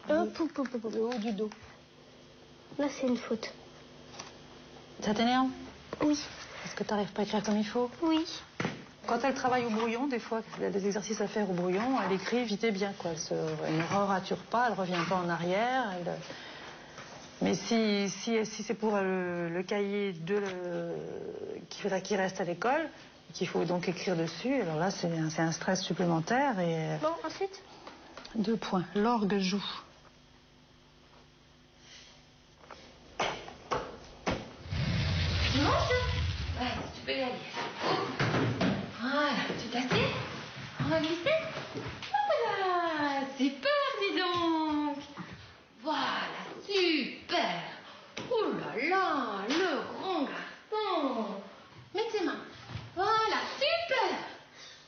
Le haut du dos. Là, c'est une faute. Ça t'énerve? Oui. Est-ce que tu n'arrives pas à écrire comme il faut? Oui. Quand elle travaille au brouillon, des fois, elle a des exercices à faire au brouillon, elle écrit vite et bien, quoi. Elle ne rature pas, elle ne revient pas en arrière. Mais si c'est pour le cahier qui reste à l'école, qu'il faut donc écrire dessus, alors là, c'est un stress supplémentaire. Et... Bon, ensuite 2 points. L'orgue joue. C'est bon, ça? Ouais, tu peux y aller. Voilà, tu t'assieds? On va glisser? Voilà, super, dis donc. Voilà, super. Oh là là, le grand garçon. Mets tes mains. Voilà, super.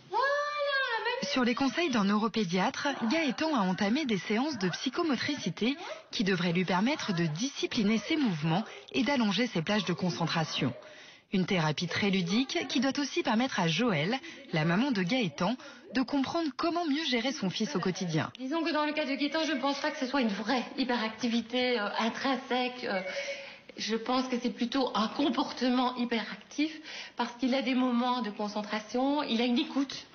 Voilà, même... Sur les conseils d'un neuropédiatre, Gaëtan a entamé des séances de psychomotricité qui devraient lui permettre de discipliner ses mouvements et d'allonger ses plages de concentration. Une thérapie très ludique qui doit aussi permettre à Joëlle, la maman de Gaëtan, de comprendre comment mieux gérer son fils au quotidien. Disons que dans le cas de Gaëtan, je ne pense pas que ce soit une vraie hyperactivité intrinsèque. Je pense que c'est plutôt un comportement hyperactif parce qu'il a des moments de concentration, il a une écoute.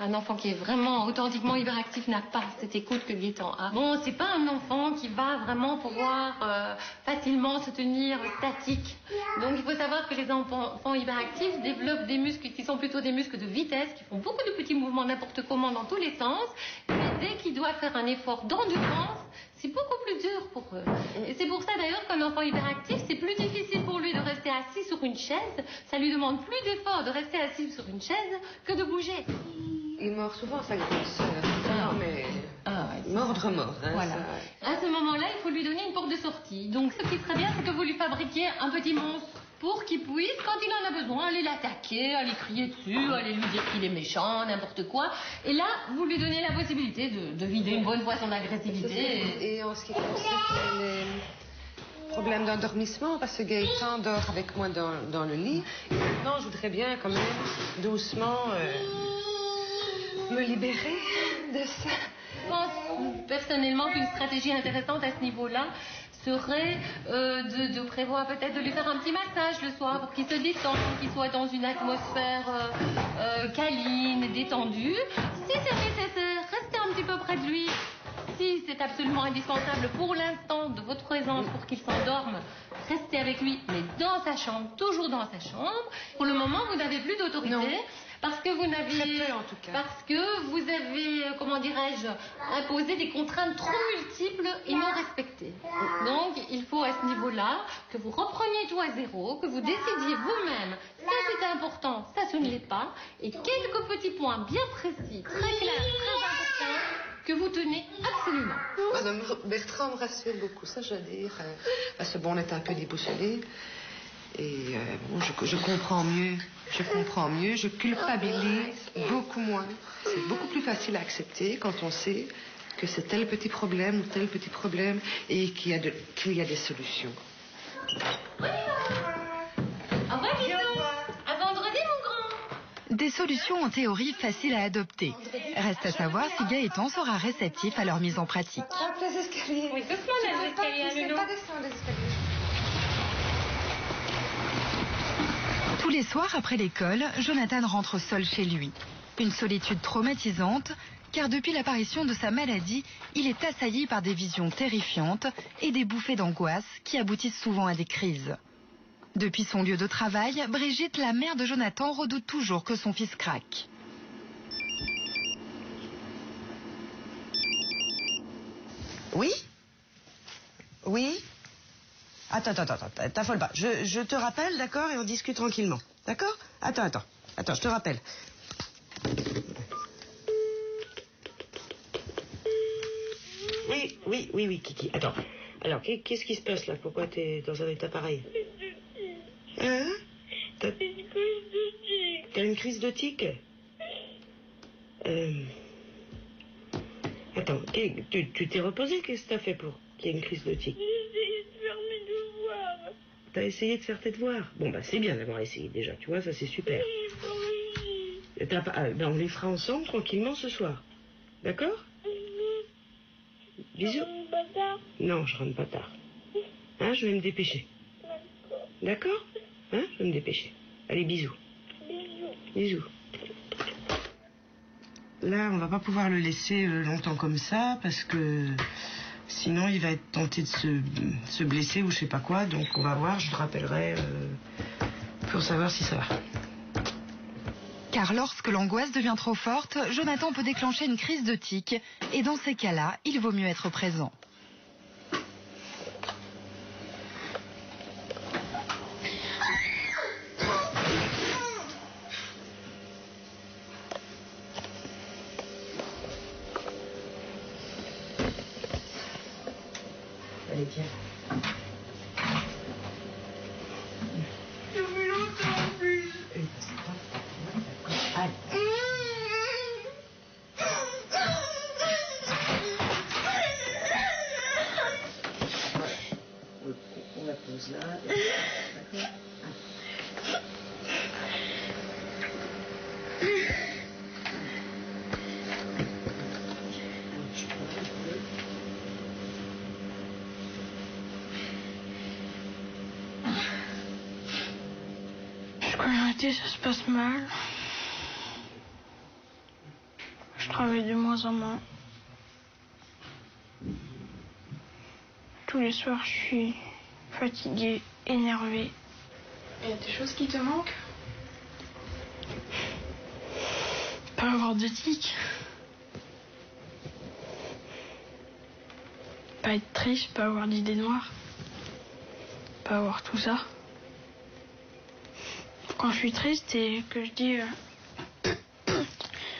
Un enfant qui est vraiment authentiquement hyperactif n'a pas cette écoute que Gaëtan a. Bon, c'est pas un enfant qui va vraiment pouvoir facilement se tenir statique. Donc il faut savoir que les enfants hyperactifs développent des muscles qui sont plutôt des muscles de vitesse, qui font beaucoup de petits mouvements n'importe comment dans tous les sens. Mais dès qu'ils doivent faire un effort d'endurance, c'est beaucoup plus dur pour eux. Et c'est pour ça d'ailleurs qu'un enfant hyperactif, c'est plus difficile pour lui de rester assis sur une chaise. Ça lui demande plus d'effort de rester assis sur une chaise que de bouger. Il mord souvent sa grande sœur. Non, mais mordre. Hein, voilà. Ça... À ce moment-là, il faut lui donner une porte de sortie. Donc ce qui serait bien, c'est que vous lui fabriquiez un petit monstre pour qu'il puisse, quand il en a besoin, aller l'attaquer, aller crier dessus, aller lui dire qu'il est méchant, n'importe quoi. Et là, vous lui donnez la possibilité de vider une bonne fois son agressivité. Et en ce qui concerne les problèmes d'endormissement, parce que Gaëtan dort avec moi dans le lit, et maintenant je voudrais bien quand même doucement me libérer de ça. Je pense personnellement qu'une stratégie intéressante à ce niveau-là serait de prévoir peut-être de lui faire un petit massage le soir pour qu'il se détende, qu'il soit dans une atmosphère câline, détendue. Si c'est nécessaire, restez un petit peu près de lui. Si c'est absolument indispensable pour l'instant de votre présence pour qu'il s'endorme, rester avec lui, mais dans sa chambre, toujours dans sa chambre. Pour le moment, vous n'avez plus d'autorité. Non. Parce que vous n'avez... Très peu, en tout cas. Parce que vous avez, comment dirais-je, imposé des contraintes trop multiples et non respectées. Donc, il faut à ce niveau-là que vous repreniez tout à zéro, que vous décidiez vous-même, ça c'est important, ça ce ne l'est pas, et quelques petits points bien précis, très clairs, très importants, que vous tenez absolument. Madame Bertrand me rassure beaucoup, ça je veux dire. Parce que bon, on est un peu déboussolés. Et bon, je comprends mieux. Je comprends mieux, je culpabilise beaucoup moins. C'est beaucoup plus facile à accepter quand on sait que c'est tel petit problème ou tel petit problème et qu'il y a des solutions. À vendredi, mon grand. Des solutions en théorie faciles à adopter. Reste à savoir si Gaëtan sera réceptif à leur mise en pratique. Grimpe les escaliers. Oui, doucement les escaliers, Tu ne sais pas descendre les escaliers. Tous les soirs après l'école, Jonathan rentre seul chez lui. Une solitude traumatisante, car depuis l'apparition de sa maladie, il est assailli par des visions terrifiantes et des bouffées d'angoisse qui aboutissent souvent à des crises. Depuis son lieu de travail, Brigitte, la mère de Jonathan, redoute toujours que son fils craque. Oui? Oui? Attends, t'affole pas. Je te rappelle, d'accord, et on discute tranquillement. D'accord? Attends, je te rappelle. Oui, Kiki. Attends. Alors, qu'est-ce qui se passe là? Pourquoi t'es dans un état pareil? Hein? T'as une crise de tic? Attends, tu t'es reposé? Qu'est-ce que t'as fait pour qu'il y ait une crise de tic? T'as essayé de faire tes devoirs? Bon, bah c'est bien d'avoir essayé déjà, tu vois, ça c'est super. On les fera ensemble tranquillement ce soir. D'accord? Bisous. Non, je rentre pas tard. Hein, je vais me dépêcher. D'accord? Hein, je vais me dépêcher. Allez, bisous. Bisous. Là, on va pas pouvoir le laisser longtemps comme ça parce que... Sinon, il va être tenté de se blesser ou je sais pas quoi. Donc, on va voir. Je te rappellerai pour savoir si ça va. Car lorsque l'angoisse devient trop forte, Jonathan peut déclencher une crise de tic. Et dans ces cas-là, il vaut mieux être présent. Allez, tiens. Depuis longtemps en plus. Allez. On la pose là. D'accord. Ça se passe mal. Je travaille de moins en moins. Tous les soirs, je suis fatiguée, énervée. Il y a des choses qui te manquent? Pas avoir de tic. Pas être triste, pas avoir d'idées noires. Pas avoir tout ça. Quand je suis triste et que je dis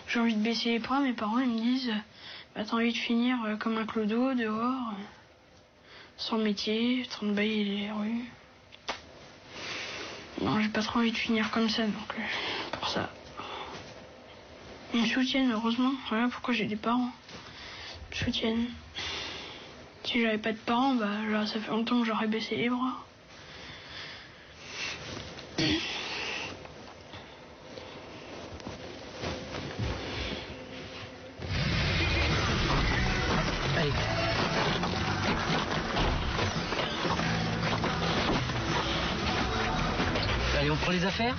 j'ai envie de baisser les bras, mes parents ils me disent bah, t'as envie de finir comme un clodo dehors, sans métier, en train de balayer les rues. Non, j'ai pas trop envie de finir comme ça, donc pour ça. Ils me soutiennent heureusement, voilà pourquoi j'ai des parents. Ils me soutiennent. Si j'avais pas de parents, bah là ça fait longtemps que j'aurais baissé les bras. Allez, on prend les affaires?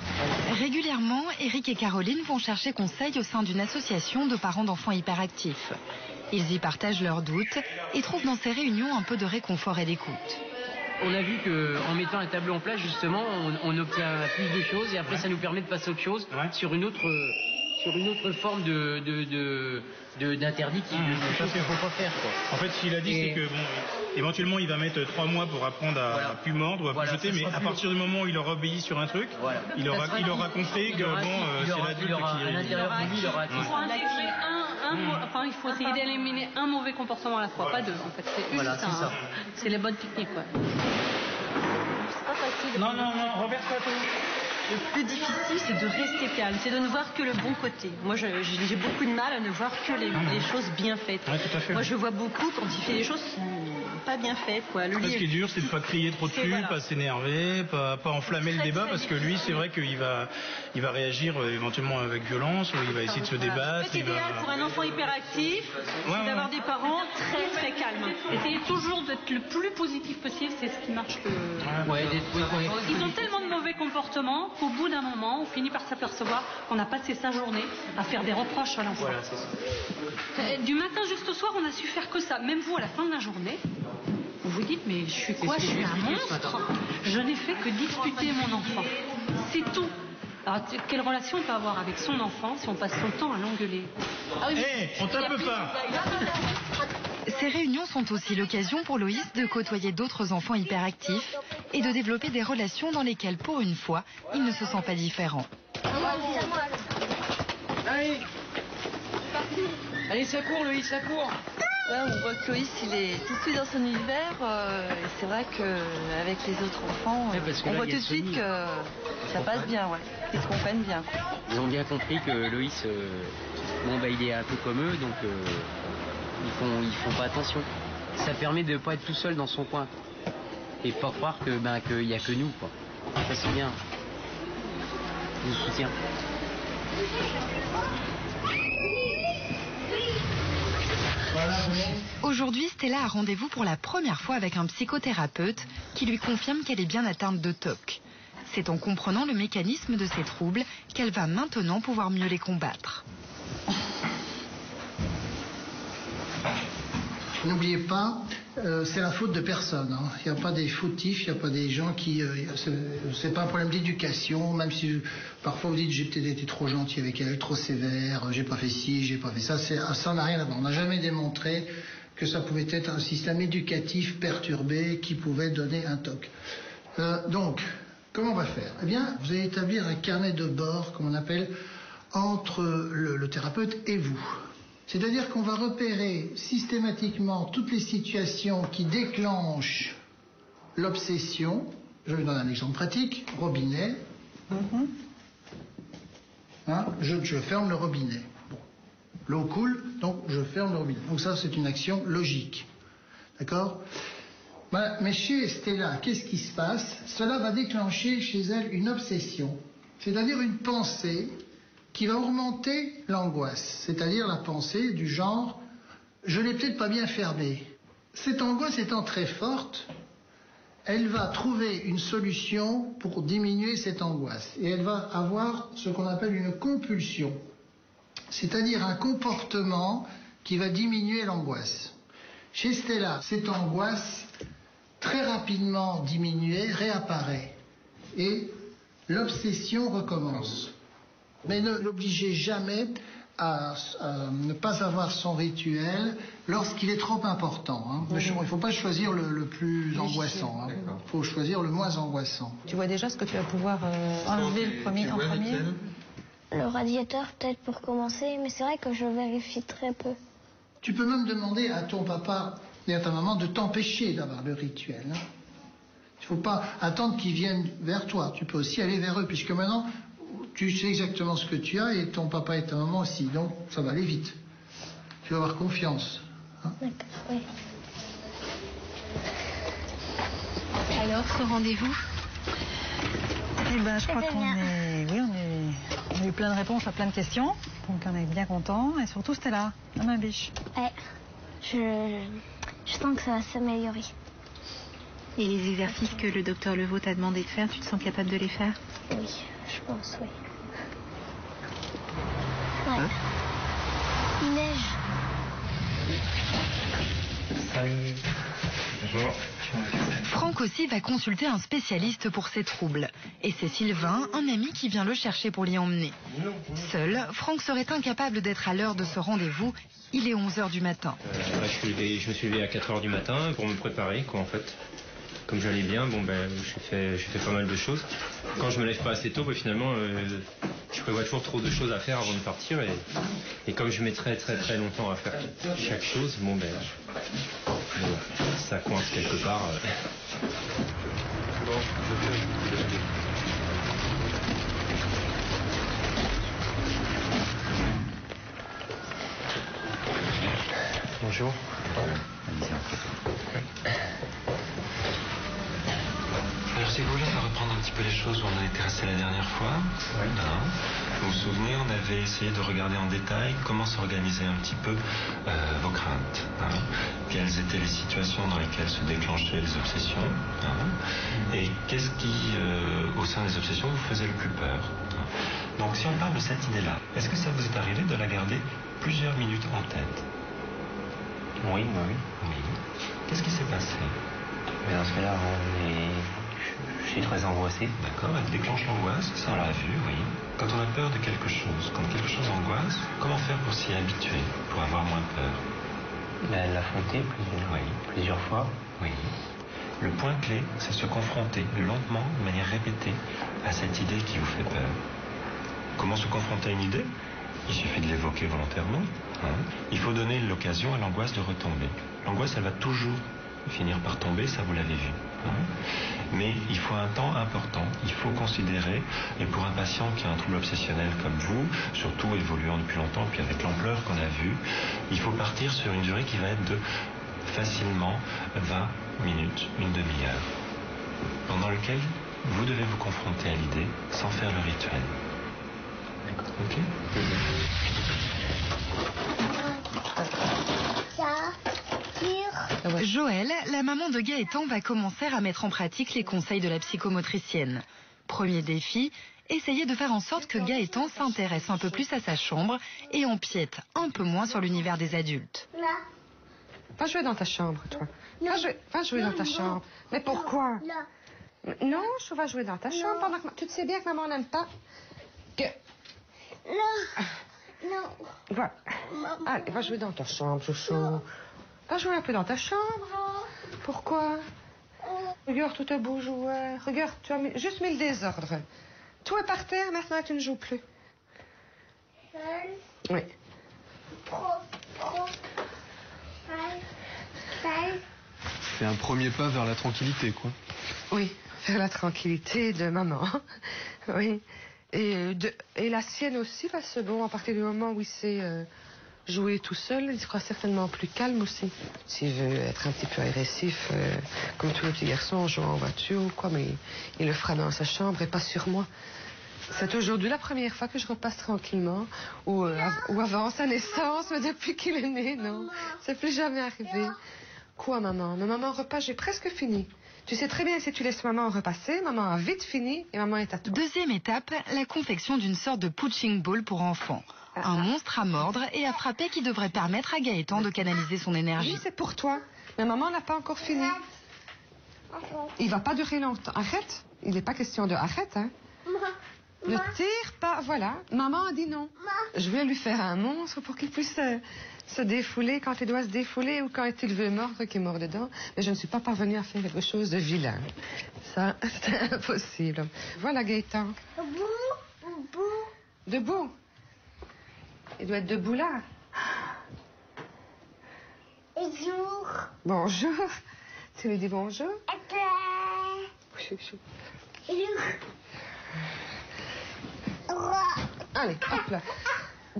Régulièrement, Eric et Caroline vont chercher conseil au sein d'une association de parents d'enfants hyperactifs. Ils y partagent leurs doutes et trouvent dans ces réunions un peu de réconfort et d'écoute. on a vu qu'en mettant un tableau en place, justement, on obtient plus de choses et après ça nous permet de passer à autre chose sur une autre forme d'interdit qu'il ne faut pas faire. Quoi. En fait, ce qu'il a dit, c'est que éventuellement, il va mettre 3 mois pour apprendre à plus mordre ou à plus jeter, mais à partir du moment où il aura obéi sur un truc, il aura compris que c'est l'adulte qui... À l'intérieur de lui, il aura... Enfin, il faut essayer d'éliminer un mauvais comportement à la fois, pas deux en fait. C'est juste ça. C'est les bonnes techniques, quoi. C'est pas facile. Non, Robert, toi, Le plus difficile, c'est de rester calme, c'est de ne voir que le bon côté. Moi, j'ai beaucoup de mal à ne voir que les choses bien faites. Ouais, tout à fait. Moi, je vois beaucoup quand il fait des choses pas bien faites. Quoi. Ce qui est dur, c'est de ne pas crier trop dessus, pas s'énerver, pas enflammer le débat, parce que lui, c'est vrai qu'il va réagir éventuellement avec violence, ou il va essayer de se débattre. C'est idéal pour un enfant hyperactif, c'est d'avoir des parents très très calmes. Essayez toujours d'être le plus positif possible, c'est ce qui marche le... Ils ont tellement de mauvais comportements qu'au bout d'un moment, on finit par s'apercevoir qu'on a passé sa journée à faire des reproches à l'enfant. Voilà, c'est ça. Du matin jusqu'au soir, on a su faire que ça. Même vous, à la fin de la journée, vous vous dites, mais je suis quoi? Je suis un monstre. Je n'ai fait que disputer mon enfant. C'est tout. Alors, quelle relation on peut avoir avec son enfant si on passe son temps à l'engueuler? On tape pas. Ces réunions sont aussi l'occasion pour Loïs de côtoyer d'autres enfants hyperactifs et de développer des relations dans lesquelles, pour une fois, il ne se sent pas différent. Allez, ça court, Loïs, ça court. Là, on voit que Loïs, il est tout de suite dans son univers. Et c'est vrai qu'avec les autres enfants, on voit tout de suite que ça passe bien, qu'ils se comprennent bien. Ils ont bien compris que Loïs, il est un peu comme eux, donc ils font pas attention. Ça permet de ne pas être tout seul dans son coin. Et pas croire qu'il n'y a que nous, quoi. Ça, c'est bien. Je vous soutiens. Aujourd'hui, Stella a rendez-vous pour la première fois avec un psychothérapeute qui lui confirme qu'elle est bien atteinte de TOC. C'est en comprenant le mécanisme de ces troubles qu'elle va maintenant pouvoir mieux les combattre. N'oubliez pas, c'est la faute de personne. Il n'y a pas des fautifs, il n'y a pas des gens qui... c'est pas un problème d'éducation, même si parfois vous dites j'ai peut-être été trop gentil avec elle, trop sévère, j'ai pas fait ci, j'ai pas fait ça. Ça n'a rien à voir. On n'a jamais démontré que ça pouvait être un système éducatif perturbé qui pouvait donner un TOC. Donc, comment on va faire? Eh bien, vous allez établir un carnet de bord, comme on appelle, entre le thérapeute et vous. C'est-à-dire qu'on va repérer systématiquement toutes les situations qui déclenchent l'obsession. Je vais vous donner un exemple pratique. Robinet. Je ferme le robinet. Bon. L'eau coule, donc je ferme le robinet. Donc ça, c'est une action logique. D'accord? Mais chez Stella, qu'est-ce qui se passe? Cela va déclencher chez elle une obsession. C'est-à-dire une pensée qui va augmenter l'angoisse, c'est-à-dire la pensée du genre « je l'ai peut-être pas bien fermé ». Cette angoisse étant très forte, elle va trouver une solution pour diminuer cette angoisse. Et elle va avoir ce qu'on appelle une compulsion, c'est-à-dire un comportement qui va diminuer l'angoisse. Chez Stella, cette angoisse, très rapidement diminuée, réapparaît. Et l'obsession recommence. Mais ne l'obligez jamais à ne pas avoir son rituel lorsqu'il est trop important. Il ne faut pas choisir le plus angoissant. Il faut choisir le moins angoissant. Tu vois déjà ce que tu vas pouvoir enlever en premier? Le radiateur peut-être pour commencer, mais c'est vrai que je vérifie très peu. Tu peux même demander à ton papa et à ta maman de t'empêcher d'avoir le rituel. Il ne faut pas attendre qu'ils viennent vers toi. Tu peux aussi aller vers eux, puisque maintenant... tu sais exactement ce que tu as et ton papa et ta maman aussi, donc ça va aller vite. Tu vas avoir confiance. D'accord, oui. Alors, ce rendez-vous? Je crois qu'on est... Oui, on a eu plein de réponses à plein de questions, donc on est bien content. Et surtout, c'était là, la main biche. Ouais, je sens que ça va s'améliorer. Et les exercices que le docteur Levaux t'a demandé de faire, tu te sens capable de les faire? Oui, je pense, oui. Ouais. Il neige. Salut. Bonjour. Franck aussi va consulter un spécialiste pour ses troubles. Et c'est Sylvain, un ami qui vient le chercher pour l'y emmener. Seul, Franck serait incapable d'être à l'heure de ce rendez-vous. Il est 11h du matin. Je me suis levé à 4h du matin pour me préparer, quoi, en fait. Comme j'allais bien, j'ai fait pas mal de choses. Quand je me lève pas assez tôt, finalement, je prévois toujours trop de choses à faire avant de partir. Et comme je mets très longtemps à faire chaque chose, ça coince quelque part. Bonjour. Alors si vous voulez, on va reprendre un petit peu les choses où on en était resté la dernière fois. Vous vous souvenez, on avait essayé de regarder en détail comment s'organiser un petit peu vos craintes. Quelles étaient les situations dans lesquelles se déclenchaient les obsessions. Et qu'est-ce qui, au sein des obsessions, vous faisait le plus peur. Donc si on parle de cette idée-là, est-ce que ça vous est arrivé de la garder plusieurs minutes en tête? Oui. Qu'est-ce qui s'est passé? Mais dans ce cas-là, je suis très angoissé. D'accord, elle déclenche l'angoisse, ça on l'a vu, oui. Quand on a peur de quelque chose, quand quelque chose angoisse, comment faire pour s'y habituer, pour avoir moins peur? L'affronter plusieurs fois. Oui. Le point clé, c'est se confronter lentement, de manière répétée, à cette idée qui vous fait peur. Comment se confronter à une idée? Il suffit de l'évoquer volontairement. Il faut donner l'occasion à l'angoisse de retomber. L'angoisse, elle va toujours finir par tomber, ça vous l'avez vu. Mais il faut un temps important, il faut considérer, et pour un patient qui a un trouble obsessionnel comme vous, surtout évoluant depuis longtemps, puis avec l'ampleur qu'on a vue, il faut partir sur une durée qui va être de facilement 20 minutes, une demi-heure, pendant lequel vous devez vous confronter à l'idée sans faire le rituel. Ok? Joël, la maman de Gaëtan, va commencer à mettre en pratique les conseils de la psychomotricienne. Premier défi, essayer de faire en sorte que Gaëtan s'intéresse un peu plus à sa chambre et empiète un peu moins sur l'univers des adultes. Va jouer dans ta chambre, toi. Va jouer dans ta chambre. Mais pourquoi? Non, je vais jouer dans ta chambre pendant que... Tu sais bien que maman n'aime pas que... Non. Va. Allez, va jouer dans ta chambre, chouchou. Va jouer un peu dans ta chambre. Pourquoi? Regarde tous tes beaux jouets. Regarde, tu as juste mis le désordre. Tout est par terre, maintenant tu ne joues plus. Oui. C'est un premier pas vers la tranquillité, quoi. Oui, vers la tranquillité de maman. Oui. Et la sienne aussi, parce que bon, à partir du moment où il sait jouer tout seul, il sera certainement plus calme aussi. S'il veut être un petit peu agressif, comme tous les petits garçons en jouant en voiture ou quoi, mais il le fera dans sa chambre et pas sur moi. C'est aujourd'hui la première fois que je repasse tranquillement, ou avant sa naissance, mais depuis qu'il est né, non. C'est plus jamais arrivé. Quoi, maman? Mais maman repasse, j'ai presque fini. Tu sais très bien, si tu laisses maman repasser, maman a vite fini et maman est à toi. Deuxième étape, la confection d'une sorte de punching ball pour enfants. Un monstre à mordre et à frapper qui devrait permettre à Gaëtan de canaliser son énergie. Oui, c'est pour toi. Mais maman n'a pas encore fini. Il va pas durer longtemps. Arrête. Il n'est pas question de arrête, hein. Ne tire pas, voilà. Maman a dit non. Je vais lui faire un monstre pour qu'il puisse se défouler quand il doit se défouler ou quand il veut mordre, qu'il mord dedans. Mais je ne suis pas parvenue à faire quelque chose de vilain. Ça, c'est impossible. Voilà Gaëtan. Debout. Il doit être debout là. Bonjour. Bonjour. Tu lui dis bonjour? Allez, hop là.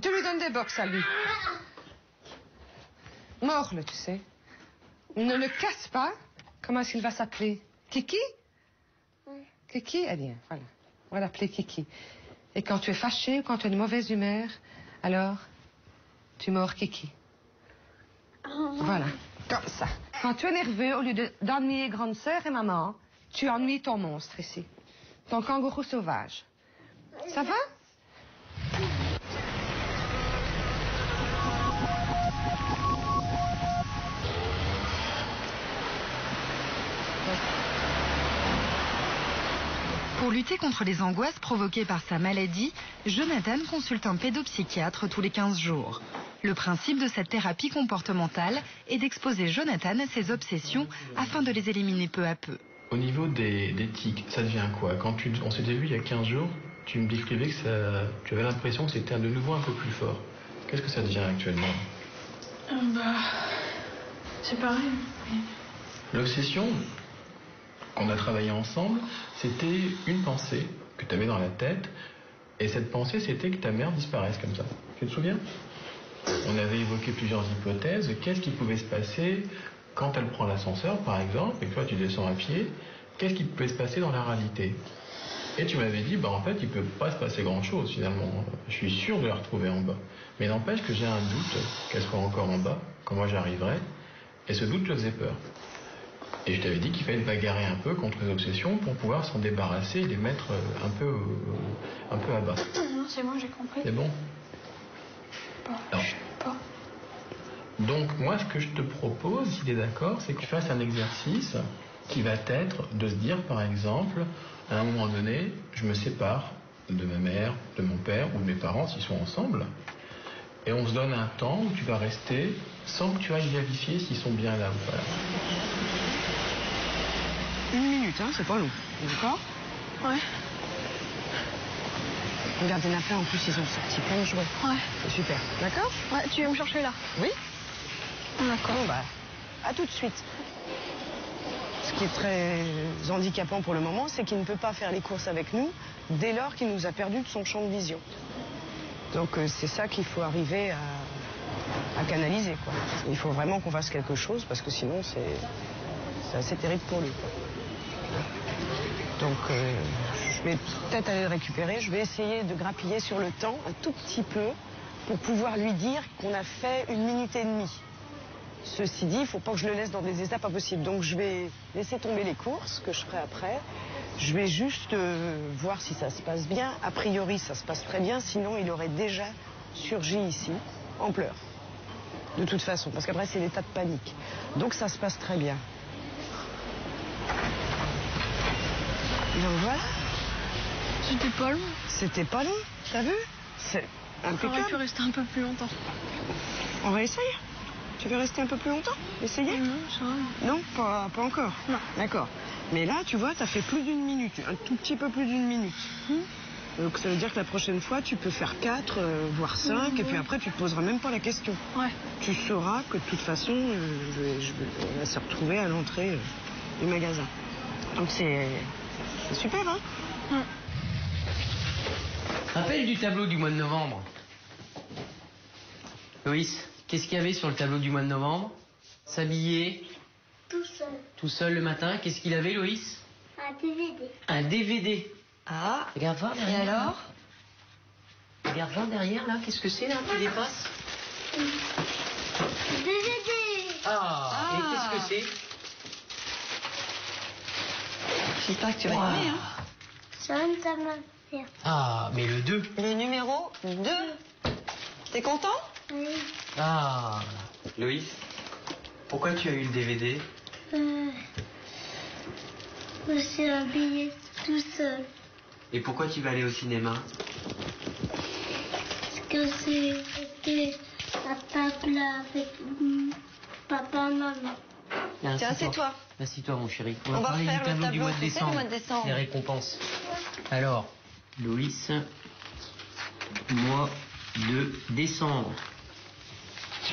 Tu lui donnes des box à lui. Mords-le, tu sais. Ne le casse pas. Comment est-ce qu'il va s'appeler? Kiki? Kiki? Eh bien, voilà. On va l'appeler Kiki. Et quand tu es fâché ou quand tu es de mauvaise humeur, alors, tu mords Kiki. Voilà, comme ça. Quand tu es nerveux, au lieu d'ennuyer grande sœur et maman, tu ennuies ton monstre ici. Ton kangourou sauvage. Ça va? Pour lutter contre les angoisses provoquées par sa maladie, Jonathan consulte un pédopsychiatre tous les 15 jours. Le principe de cette thérapie comportementale est d'exposer Jonathan à ses obsessions afin de les éliminer peu à peu. Au niveau des tics, ça devient quoi? Quand on s'était vu il y a 15 jours, tu me décrivais que tu avais l'impression que c'était de nouveau un peu plus fort. Qu'est-ce que ça devient actuellement? C'est pareil. L'obsession qu'on a travaillé ensemble, c'était une pensée que tu avais dans la tête, et cette pensée, c'était que ta mère disparaisse comme ça. Tu te souviens? On avait évoqué plusieurs hypothèses. Qu'est-ce qui pouvait se passer quand elle prend l'ascenseur, par exemple, et que toi tu descends à pied? Qu'est-ce qui pouvait se passer dans la réalité? Et tu m'avais dit, en fait, il ne peut pas se passer grand-chose, finalement. Je suis sûr de la retrouver en bas. Mais n'empêche que j'ai un doute qu'elle soit encore en bas, quand moi j'arriverai, et ce doute te faisait peur. Et je t'avais dit qu'il fallait bagarrer un peu contre les obsessions pour pouvoir s'en débarrasser et les mettre un peu à bas. Non, c'est bon, j'ai compris. C'est bon? Non. Donc, moi, ce que je te propose, si tu es d'accord, c'est que tu fasses un exercice qui va être de se dire, par exemple, à un moment donné, je me sépare de ma mère, de mon père ou de mes parents s'ils sont ensemble, et on se donne un temps où tu vas rester sans que tu ailles vérifier s'ils sont bien là ou pas là. 1 minute, hein, c'est pas long. D'accord? Ouais. Regarde, il y en a plein en plus, ils ont sorti plein de jouets. Ouais. C'est super. D'accord? Ouais, tu viens me chercher là? Oui. D'accord. Bon, à tout de suite. Ce qui est très handicapant pour le moment, c'est qu'il ne peut pas faire les courses avec nous dès lors qu'il nous a perdu de son champ de vision. Donc c'est ça qu'il faut arriver à canaliser, quoi. Il faut vraiment qu'on fasse quelque chose parce que sinon c'est assez terrible pour lui, quoi. Donc je vais peut-être aller le récupérer. Je vais essayer de grappiller sur le temps un tout petit peu pour pouvoir lui dire qu'on a fait 1 minute et demie. Ceci dit, il ne faut pas que je le laisse dans des états pas possibles. Donc je vais laisser tomber les courses que je ferai après. Je vais juste voir si ça se passe bien. A priori, ça se passe très bien. Sinon, il aurait déjà surgi ici, en pleurs. De toute façon, parce qu'après, c'est l'état de panique. Donc ça se passe très bien. Donc voilà. C'était pas long. C'était pas long, t'as vu? C'est impeccable. On aurait pu rester un peu plus longtemps. On va essayer. Tu veux rester un peu plus longtemps? Essayer? Non, ça va. Non, pas encore. Non. D'accord. Mais là, tu vois, t'as fait plus d'1 minute, un tout petit peu plus d'1 minute. Donc ça veut dire que la prochaine fois, tu peux faire 4, voire 5, et puis après, tu te poseras même pas la question. Ouais. Tu sauras que de toute façon, on va se retrouver à l'entrée du magasin. Donc c'est super, hein? Ouais. Rappel du tableau du mois de novembre. Loïs, qu'est-ce qu'il y avait sur le tableau du mois de novembre? S'habiller? Tout seul. Tout seul le matin. Qu'est-ce qu'il avait, Loïs? Un DVD. Un DVD. Ah. Regarde voir derrière. Et alors? Regarde voir derrière, là. Qu'est-ce que c'est, là, qui dépasse? DVD. Ah. Et qu'est-ce que c'est? J'espère que tu vas aimer, hein. Santa Maria. Ah, mais le 2. Le numéro 2. T'es content? Oui. Ah. Loïs, pourquoi tu as eu le DVD? Je me suis habillée tout seul. Et pourquoi tu vas aller au cinéma? Parce que c'était la table avec papa et maman. Tiens, assieds-toi. Assieds-toi, mon chéri. On va parler faire du tableau le du mois de tableau, décembre. du mois de décembre. Les récompenses. Alors, Loïs, mois de décembre.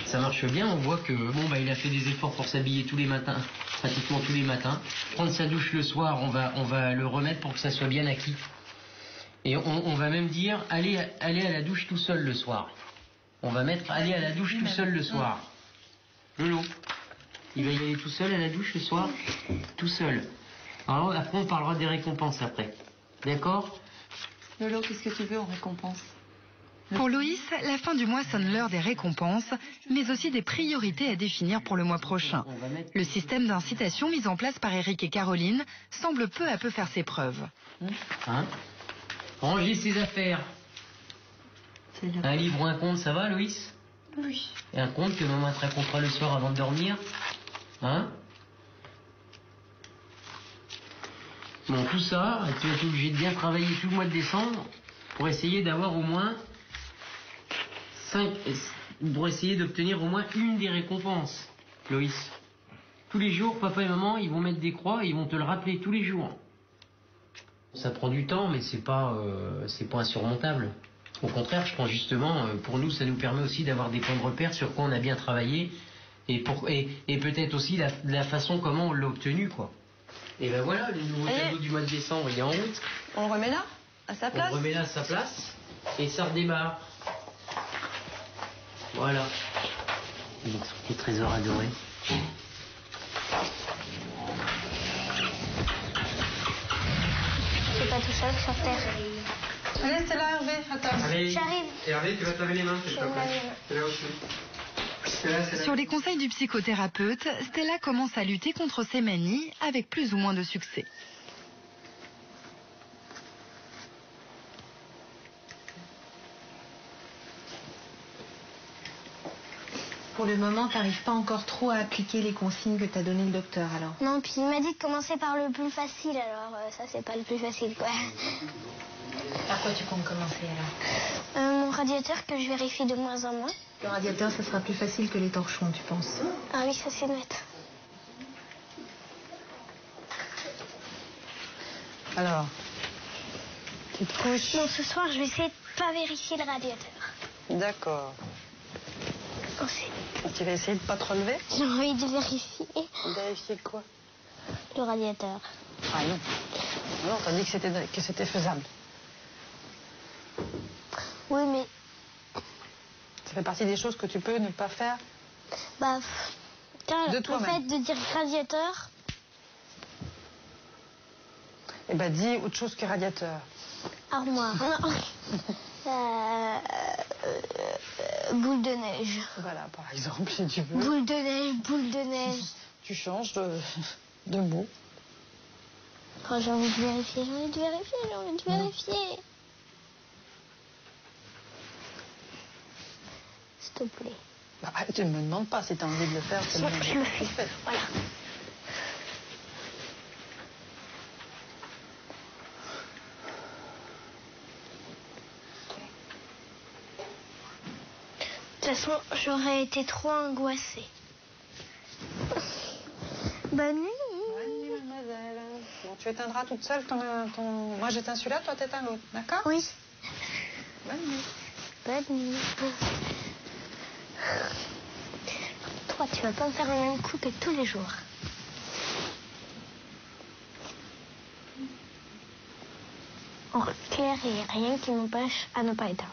Ça marche bien, on voit que il a fait des efforts pour s'habiller tous les matins, pratiquement tous les matins. Prendre sa douche le soir, on va le remettre pour que ça soit bien acquis. Et on va même dire, allez à la douche tout seul le soir. On va mettre, aller à la douche tout seul le soir. Lolo, il va y aller tout seul à la douche le soir? Tout seul. Alors après, on parlera des récompenses après. D'accord? Lolo, qu'est-ce que tu veux en récompense? Pour Loïs, la fin du mois sonne l'heure des récompenses, mais aussi des priorités à définir pour le mois prochain. Le système d'incitation mis en place par Eric et Caroline semble peu à peu faire ses preuves. Hein? Ranger ses affaires. Un livre ou un conte, ça va, Loïs? Oui. Et un conte que maman te racontera le soir avant de dormir? Hein? Bon, tout ça, tu vas être obligé de bien travailler tout le mois de décembre pour essayer d'avoir au moins 5... pour essayer d'obtenir au moins une des récompenses, Loïs. Tous les jours, papa et maman, ils vont mettre des croix et ils vont te le rappeler tous les jours. Ça prend du temps, mais c'est pas insurmontable. Au contraire, je pense justement, pour nous, ça nous permet aussi d'avoir des points de repère sur quoi on a bien travaillé et peut-être aussi la façon comment on l'a obtenu, quoi. Et ben voilà, le nouveau tableau du mois de décembre, il est en route. On le remet là, à sa place? On le remet là à sa place et ça redémarre. Voilà. Donc, les trésors adorés. Je suis pas tout seul sur Terre. Allez, c'est là, Hervé, attends. Allez, J'arrive. Hervé, tu vas te laver les mains, s'il te plaît. C'est là aussi. Sur les conseils du psychothérapeute, Stella commence à lutter contre ses manies avec plus ou moins de succès. Pour le moment, t'arrives pas encore trop à appliquer les consignes que t'a donné le docteur, alors? Non, puis il m'a dit de commencer par le plus facile, alors ça c'est pas le plus facile, quoi. Par quoi tu comptes commencer, alors? Mon radiateur que je vérifie de moins en moins. Le radiateur, ça sera plus facile que les torchons, tu penses? Ah oui, ça c'est net. Alors, tu te couches? Non, ce soir, je vais essayer de pas vérifier le radiateur. D'accord. Aussi. Tu vas essayer de pas te relever? J'ai envie de vérifier. Vérifier quoi? Le radiateur. Ah non. Non, t'as dit que c'était faisable. Oui, mais... Ça fait partie des choses que tu peux ne pas faire? Bah, de le fait de dire radiateur... Eh ben, dis autre chose que radiateur. Armoire. Boule de neige. Voilà, par exemple, si tu veux. Boule de neige, boule de neige. Tu changes de mot. Oh, j'ai envie de vérifier, j'ai envie de vérifier, j'ai envie de vérifier. S'il te plaît. Bah, tu ne me demandes pas si tu as envie de le faire. Je le fais. Voilà. De toute façon, j'aurais été trop angoissée. Bonne nuit. Bonne nuit, mademoiselle. Bon, tu éteindras toute seule ton... Moi, j'éteins celui-là, toi, t'éteins l'autre, d'accord? Oui. Bonne nuit. Bonne nuit. Toi, tu vas pas me faire le même coup que tous les jours. En clair, il n'y a rien qui m'empêche à ne pas éteindre.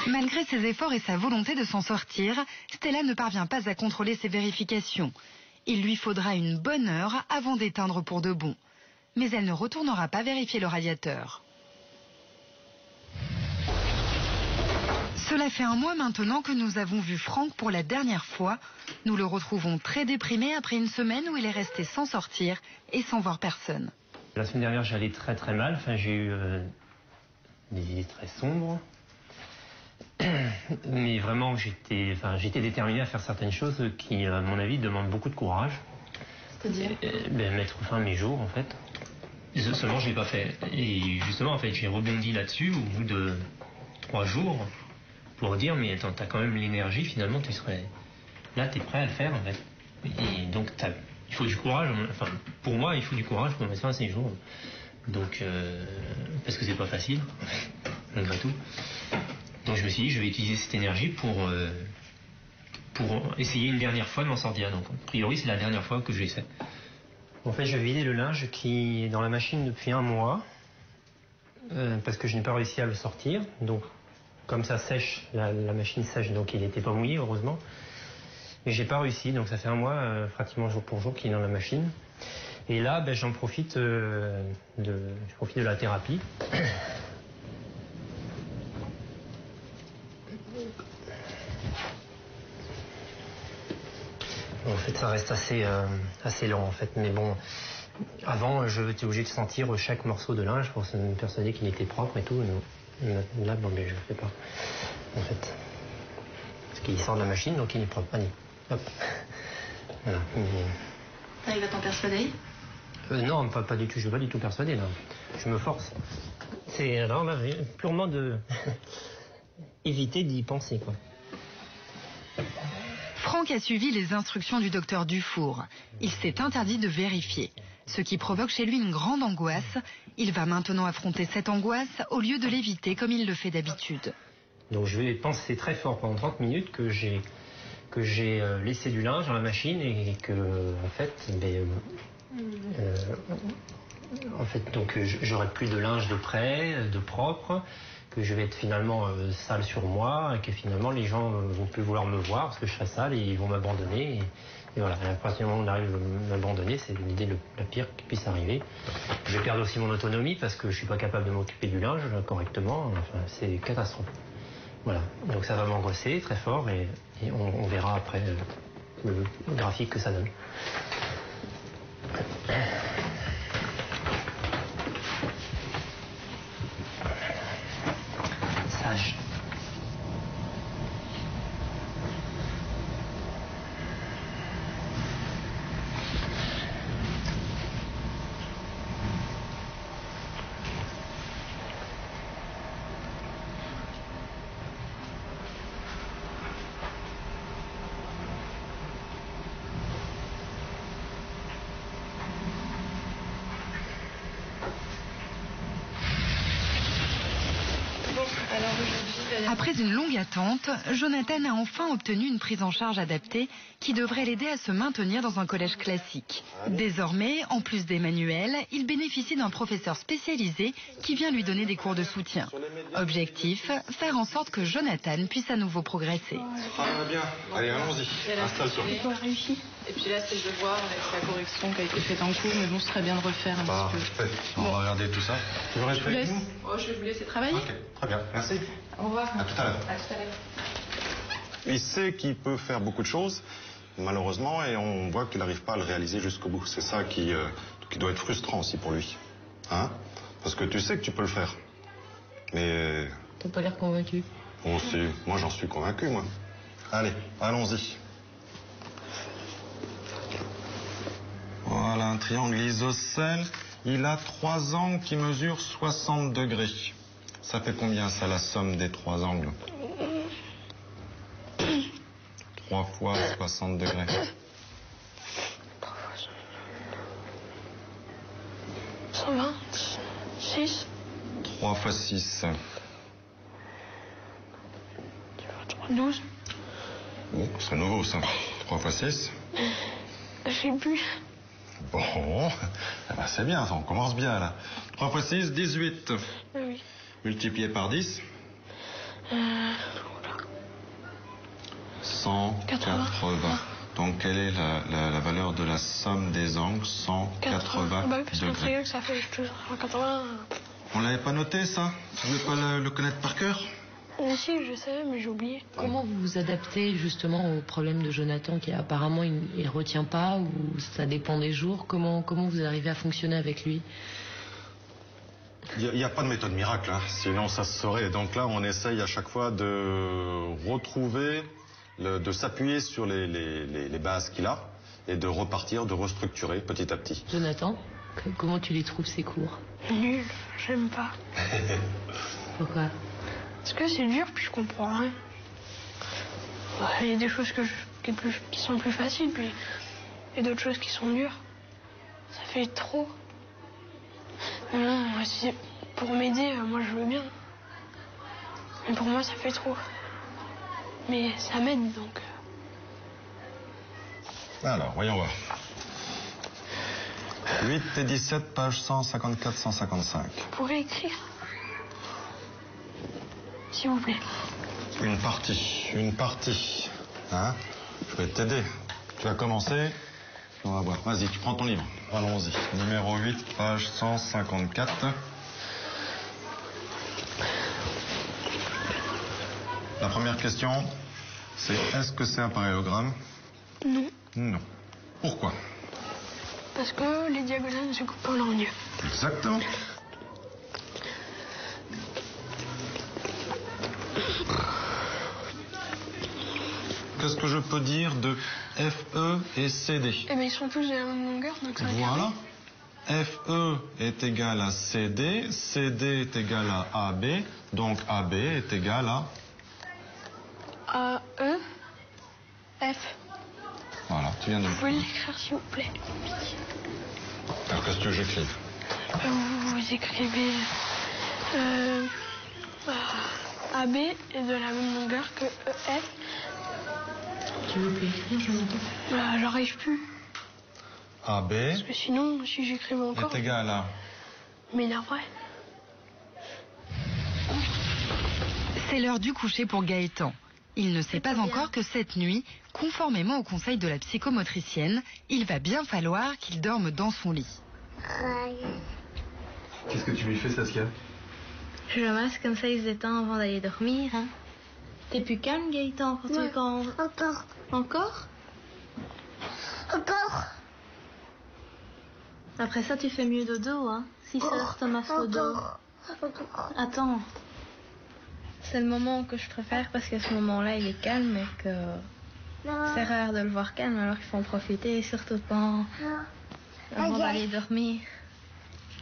Malgré ses efforts et sa volonté de s'en sortir, Stella ne parvient pas à contrôler ses vérifications. Il lui faudra une bonne heure avant d'éteindre pour de bon. Mais elle ne retournera pas vérifier le radiateur. Cela fait un mois maintenant que nous avons vu Franck pour la dernière fois. Nous le retrouvons très déprimé après une semaine où il est resté sans sortir et sans voir personne. La semaine dernière, j'allais très très mal. Enfin, j'ai eu des idées très sombres. Mais vraiment, j'étais déterminé à faire certaines choses qui, à mon avis, demandent beaucoup de courage. C'est-à-dire mettre fin à mes jours, en fait. Seulement, je ne l'ai pas fait. Et justement, en fait, j'ai rebondi là-dessus au bout de 3 jours pour dire, mais attends, t'as quand même l'énergie, finalement, tu serais... Là, t'es prêt à le faire, en fait. Et donc, il faut du courage. Enfin, pour moi, il faut du courage pour mettre fin à ces jours. Donc, parce que c'est pas facile, malgré tout. Donc je me suis dit, je vais utiliser cette énergie pour essayer une dernière fois de m'en sortir. Donc a priori, c'est la dernière fois que je l'essaie. En fait, je vais vider le linge qui est dans la machine depuis 1 mois, parce que je n'ai pas réussi à le sortir. Donc, comme ça sèche, la machine sèche, donc il n'était pas mouillé, heureusement. Mais j'ai pas réussi, donc ça fait 1 mois, pratiquement jour pour jour, qu'il est dans la machine. Et là, ben, je profite de la thérapie. En fait, ça reste assez lent, en fait. Mais bon, avant, j'étais obligé de sentir chaque morceau de linge pour me persuader qu'il était propre et tout. Là, bon, mais je ne le fais pas, en fait. Parce qu'il sort de la machine, donc il est propre. Allez, hop. Voilà. Il va t'en persuader? Non, pas du tout. Je ne veux pas du tout persuader, là. Je me force. C'est alors là, purement de éviter d'y penser, quoi. Franck a suivi les instructions du docteur Dufour. Il s'est interdit de vérifier, ce qui provoque chez lui une grande angoisse. Il va maintenant affronter cette angoisse au lieu de l'éviter comme il le fait d'habitude. Donc je vais penser très fort pendant 30 minutes que j'ai laissé du linge dans la machine et que en fait donc j'aurai plus de linge de prêt, de propre, que je vais être finalement sale sur moi et que finalement les gens vont plus vouloir me voir parce que je serai sale et ils vont m'abandonner. Et voilà, à partir du moment où on arrive à m'abandonner, c'est l'idée la pire qui puisse arriver. Je vais perdre aussi mon autonomie parce que je suis pas capable de m'occuper du linge correctement. Enfin, c'est catastrophe. Voilà, donc ça va m'angoisser très fort et on verra après le graphique que ça donne. Sage. Après une longue attente, Jonathan a enfin obtenu une prise en charge adaptée qui devrait l'aider à se maintenir dans un collège classique. Désormais, en plus d'Emmanuel, il bénéficie d'un professeur spécialisé qui vient lui donner des cours de soutien. Objectif, faire en sorte que Jonathan puisse à nouveau progresser. Ça va bien. Allez, allons-y. Installe-toi. Et puis là, c'est le devoir avec la correction qui a été faite en cours, mais bon, ce serait bien de refaire un petit peu. On va regarder tout ça. Tu veux rester avec nous? Je vais vous laisser travailler. Ok, très bien. Merci. Au revoir. À tout à l'heure. À tout à l'heure. Il sait qu'il peut faire beaucoup de choses, malheureusement, et on voit qu'il n'arrive pas à le réaliser jusqu'au bout. C'est ça qui doit être frustrant aussi pour lui. Hein? Parce que tu sais que tu peux le faire. Mais... T'as pas l'air convaincu. Bon, si. Moi, j'en suis convaincu, moi. Allez, allons-y. Voilà, un triangle isocèle. Il a 3 angles qui mesurent 60 degrés. Ça fait combien, ça, la somme des 3 angles? 3 fois 60 degrés. 120, 6. 3 fois 6. 12. Oh, c'est nouveau, ça. 3 fois 6. Je sais plus. Bon, eh ben c'est bien, ça, on commence bien, là. 3 fois 6, 18. Oui. Multiplié par 10. 180. Donc, quelle est la valeur de la somme des angles? 180 Bah oui, parce qu'on degrés. sait que ça fait 180. On l'avait pas noté, ça? Tu veux pas le connaître par cœur? Si, je sais, mais j'ai oublié. Comment vous vous adaptez justement au problème de Jonathan qui apparemment il retient pas ou ça dépend des jours? Comment vous arrivez à fonctionner avec lui? Il n'y a pas de méthode miracle, hein. Sinon ça se saurait. Donc là, on essaye à chaque fois de retrouver, de s'appuyer sur les bases qu'il a et de repartir, de restructurer petit à petit. Jonathan, comment tu les trouves ces cours? Nul, j'aime pas. Pourquoi? Parce que c'est dur, puis je comprends rien. Il y a des choses qui sont plus faciles, puis il y a d'autres choses qui sont dures. Ça fait trop. Non, pour m'aider, moi je veux bien. Mais pour moi, ça fait trop. Mais ça m'aide, donc... Alors, voyons voir. 8 et 17, page 154-155. Vous pourrez écrire? S'il vous plaît. Une partie. Hein? Je vais t'aider. Tu vas commencer. On va voir. Vas-y, tu prends ton livre. Allons-y. Numéro 8, page 154. La première question, c'est est-ce que c'est un parallélogramme? Non. Non. Pourquoi? Parce que les diagonales ne se coupent pas en leur milieu. Exactement. Qu'est-ce que je peux dire de FE et CD? Eh bien, ils sont tous de la même longueur, donc ça va. Voilà. FE est égal à CD, CD est égal à AB, donc AB est égal à... AE, F. Voilà, tu viens de... Vous pouvez l'écrire, s'il vous plaît. Alors, qu'est-ce que j'écris? Vous écrivez... AB est de la même longueur que EF. Tu veux plus écrire, je m'entends. J'arrive plus. AB Parce que sinon, si j'écrivais encore... est égal à... m'énerverait. C'est l'heure du coucher pour Gaëtan. Il ne sait pas encore que cette nuit, conformément au conseil de la psychomotricienne, il va bien falloir qu'il dorme dans son lit. Qu'est-ce que tu lui fais, Saskia? Je le masse comme ça, il se détend avant d'aller dormir. Hein. T'es plus calme, Gaëtan, quand tu quand... Encore. Encore? Encore. Après ça, tu fais mieux dodo, hein, si ça te masse le dos. Attends. C'est le moment que je préfère parce qu'à ce moment-là, il est calme et que c'est rare de le voir calme, alors qu'il faut en profiter, surtout pas avant d'aller dormir.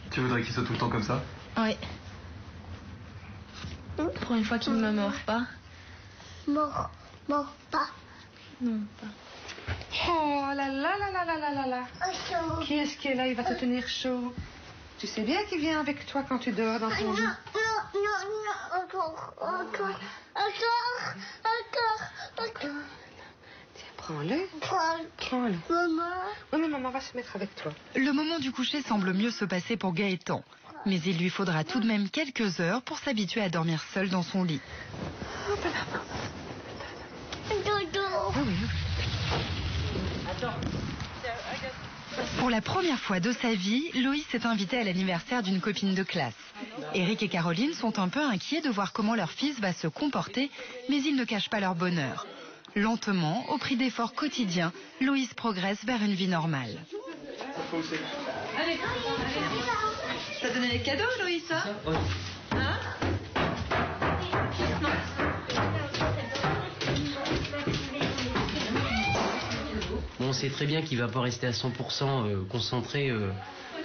Tu voudrais qu'il soit tout le temps comme ça? Oui. Pour une fois qu'il ne me mord pas. Mord pas. Non, pas. Oh là là là là là là là là. Qui est-ce qui est là? Il va te tenir chaud. Tu sais bien qu'il vient avec toi quand tu dors dans ton lit. Non, encore. Tiens, prends-le. Prends-le. Maman. Oui, mais maman va se mettre avec toi. Le moment du coucher semble mieux se passer pour Gaëtan. Mais il lui faudra tout de même quelques heures pour s'habituer à dormir seul dans son lit. Dodo. Pour la première fois de sa vie, Loïs est invité à l'anniversaire d'une copine de classe. Eric et Caroline sont un peu inquiets de voir comment leur fils va se comporter, mais ils ne cachent pas leur bonheur. Lentement, au prix d'efforts quotidiens, Loïs progresse vers une vie normale. Allez, t'as donné les cadeaux, Loïs, hein? Hein? On sait très bien qu'il va pas rester à 100% concentré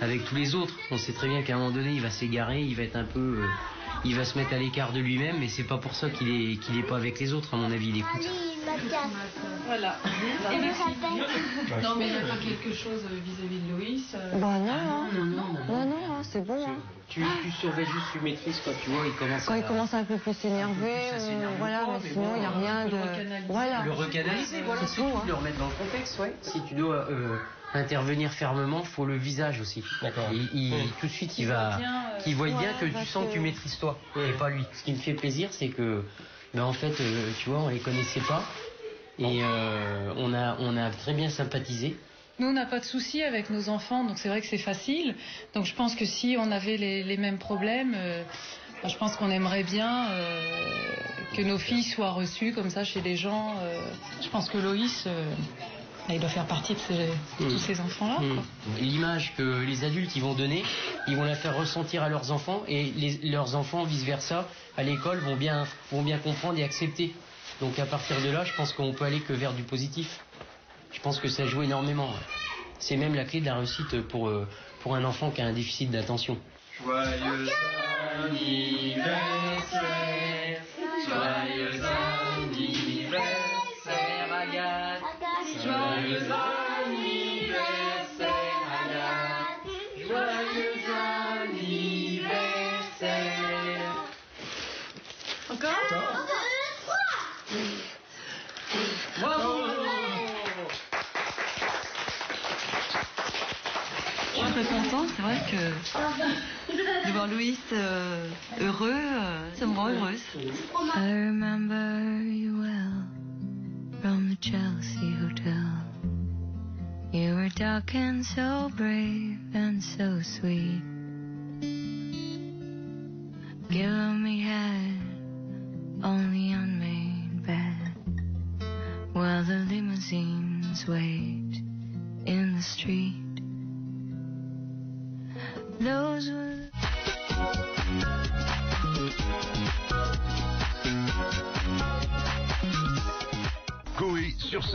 avec tous les autres. On sait très bien qu'à un moment donné, il va s'égarer, il va être un peu... il va se mettre à l'écart de lui-même, mais c'est pas pour ça qu'il est pas avec les autres, à mon avis, il écoute. Voilà. Et merci. Non, mais il n'y a pas quelque chose vis-à-vis de Loïs Bah non, c'est bon. Hein. Tu surveilles juste, tu maîtrises quand tu vois, il commence Quand il commence un peu plus s'énerver, voilà, mais sinon il n'y a rien de... Voilà. Le recanaliser, voilà, c'est tout, le remettre dans le contexte, ouais. Si tu dois intervenir fermement, il faut le visage aussi. D'accord. Tout de suite, il voit bien que tu sens que tu maîtrises toi, et pas lui. Ce qui me fait plaisir, c'est que, en fait, tu vois, on les connaissait pas, et on a très bien sympathisé. Nous, on n'a pas de soucis avec nos enfants, donc c'est vrai que c'est facile. Donc je pense que si on avait les mêmes problèmes, je pense qu'on aimerait bien que nos filles soient reçues comme ça chez les gens. Je pense que Loïs, il doit faire partie de tous ces enfants-là. L'image que les adultes ils vont donner, ils vont la faire ressentir à leurs enfants, et leurs enfants, vice-versa, à l'école, vont bien comprendre et accepter. Donc à partir de là, je pense qu'on peut aller que vers du positif. Je pense que ça joue énormément. C'est même la clé de la réussite pour un enfant qui a un déficit d'attention. Joyeux anniversaire, joyeux anniversaire Agathe, joyeux anniversaire Agathe, joyeux anniversaire. D'accord. Bravo. Je suis très contente, c'est vrai que de voir Louis heureux, ça me rend heureuse. I remember you well from the Chelsea Hotel. You were talking so brave and so sweet, giving me head on the unmade bed, while the limousines wait in the street. Those were Coé sur scène.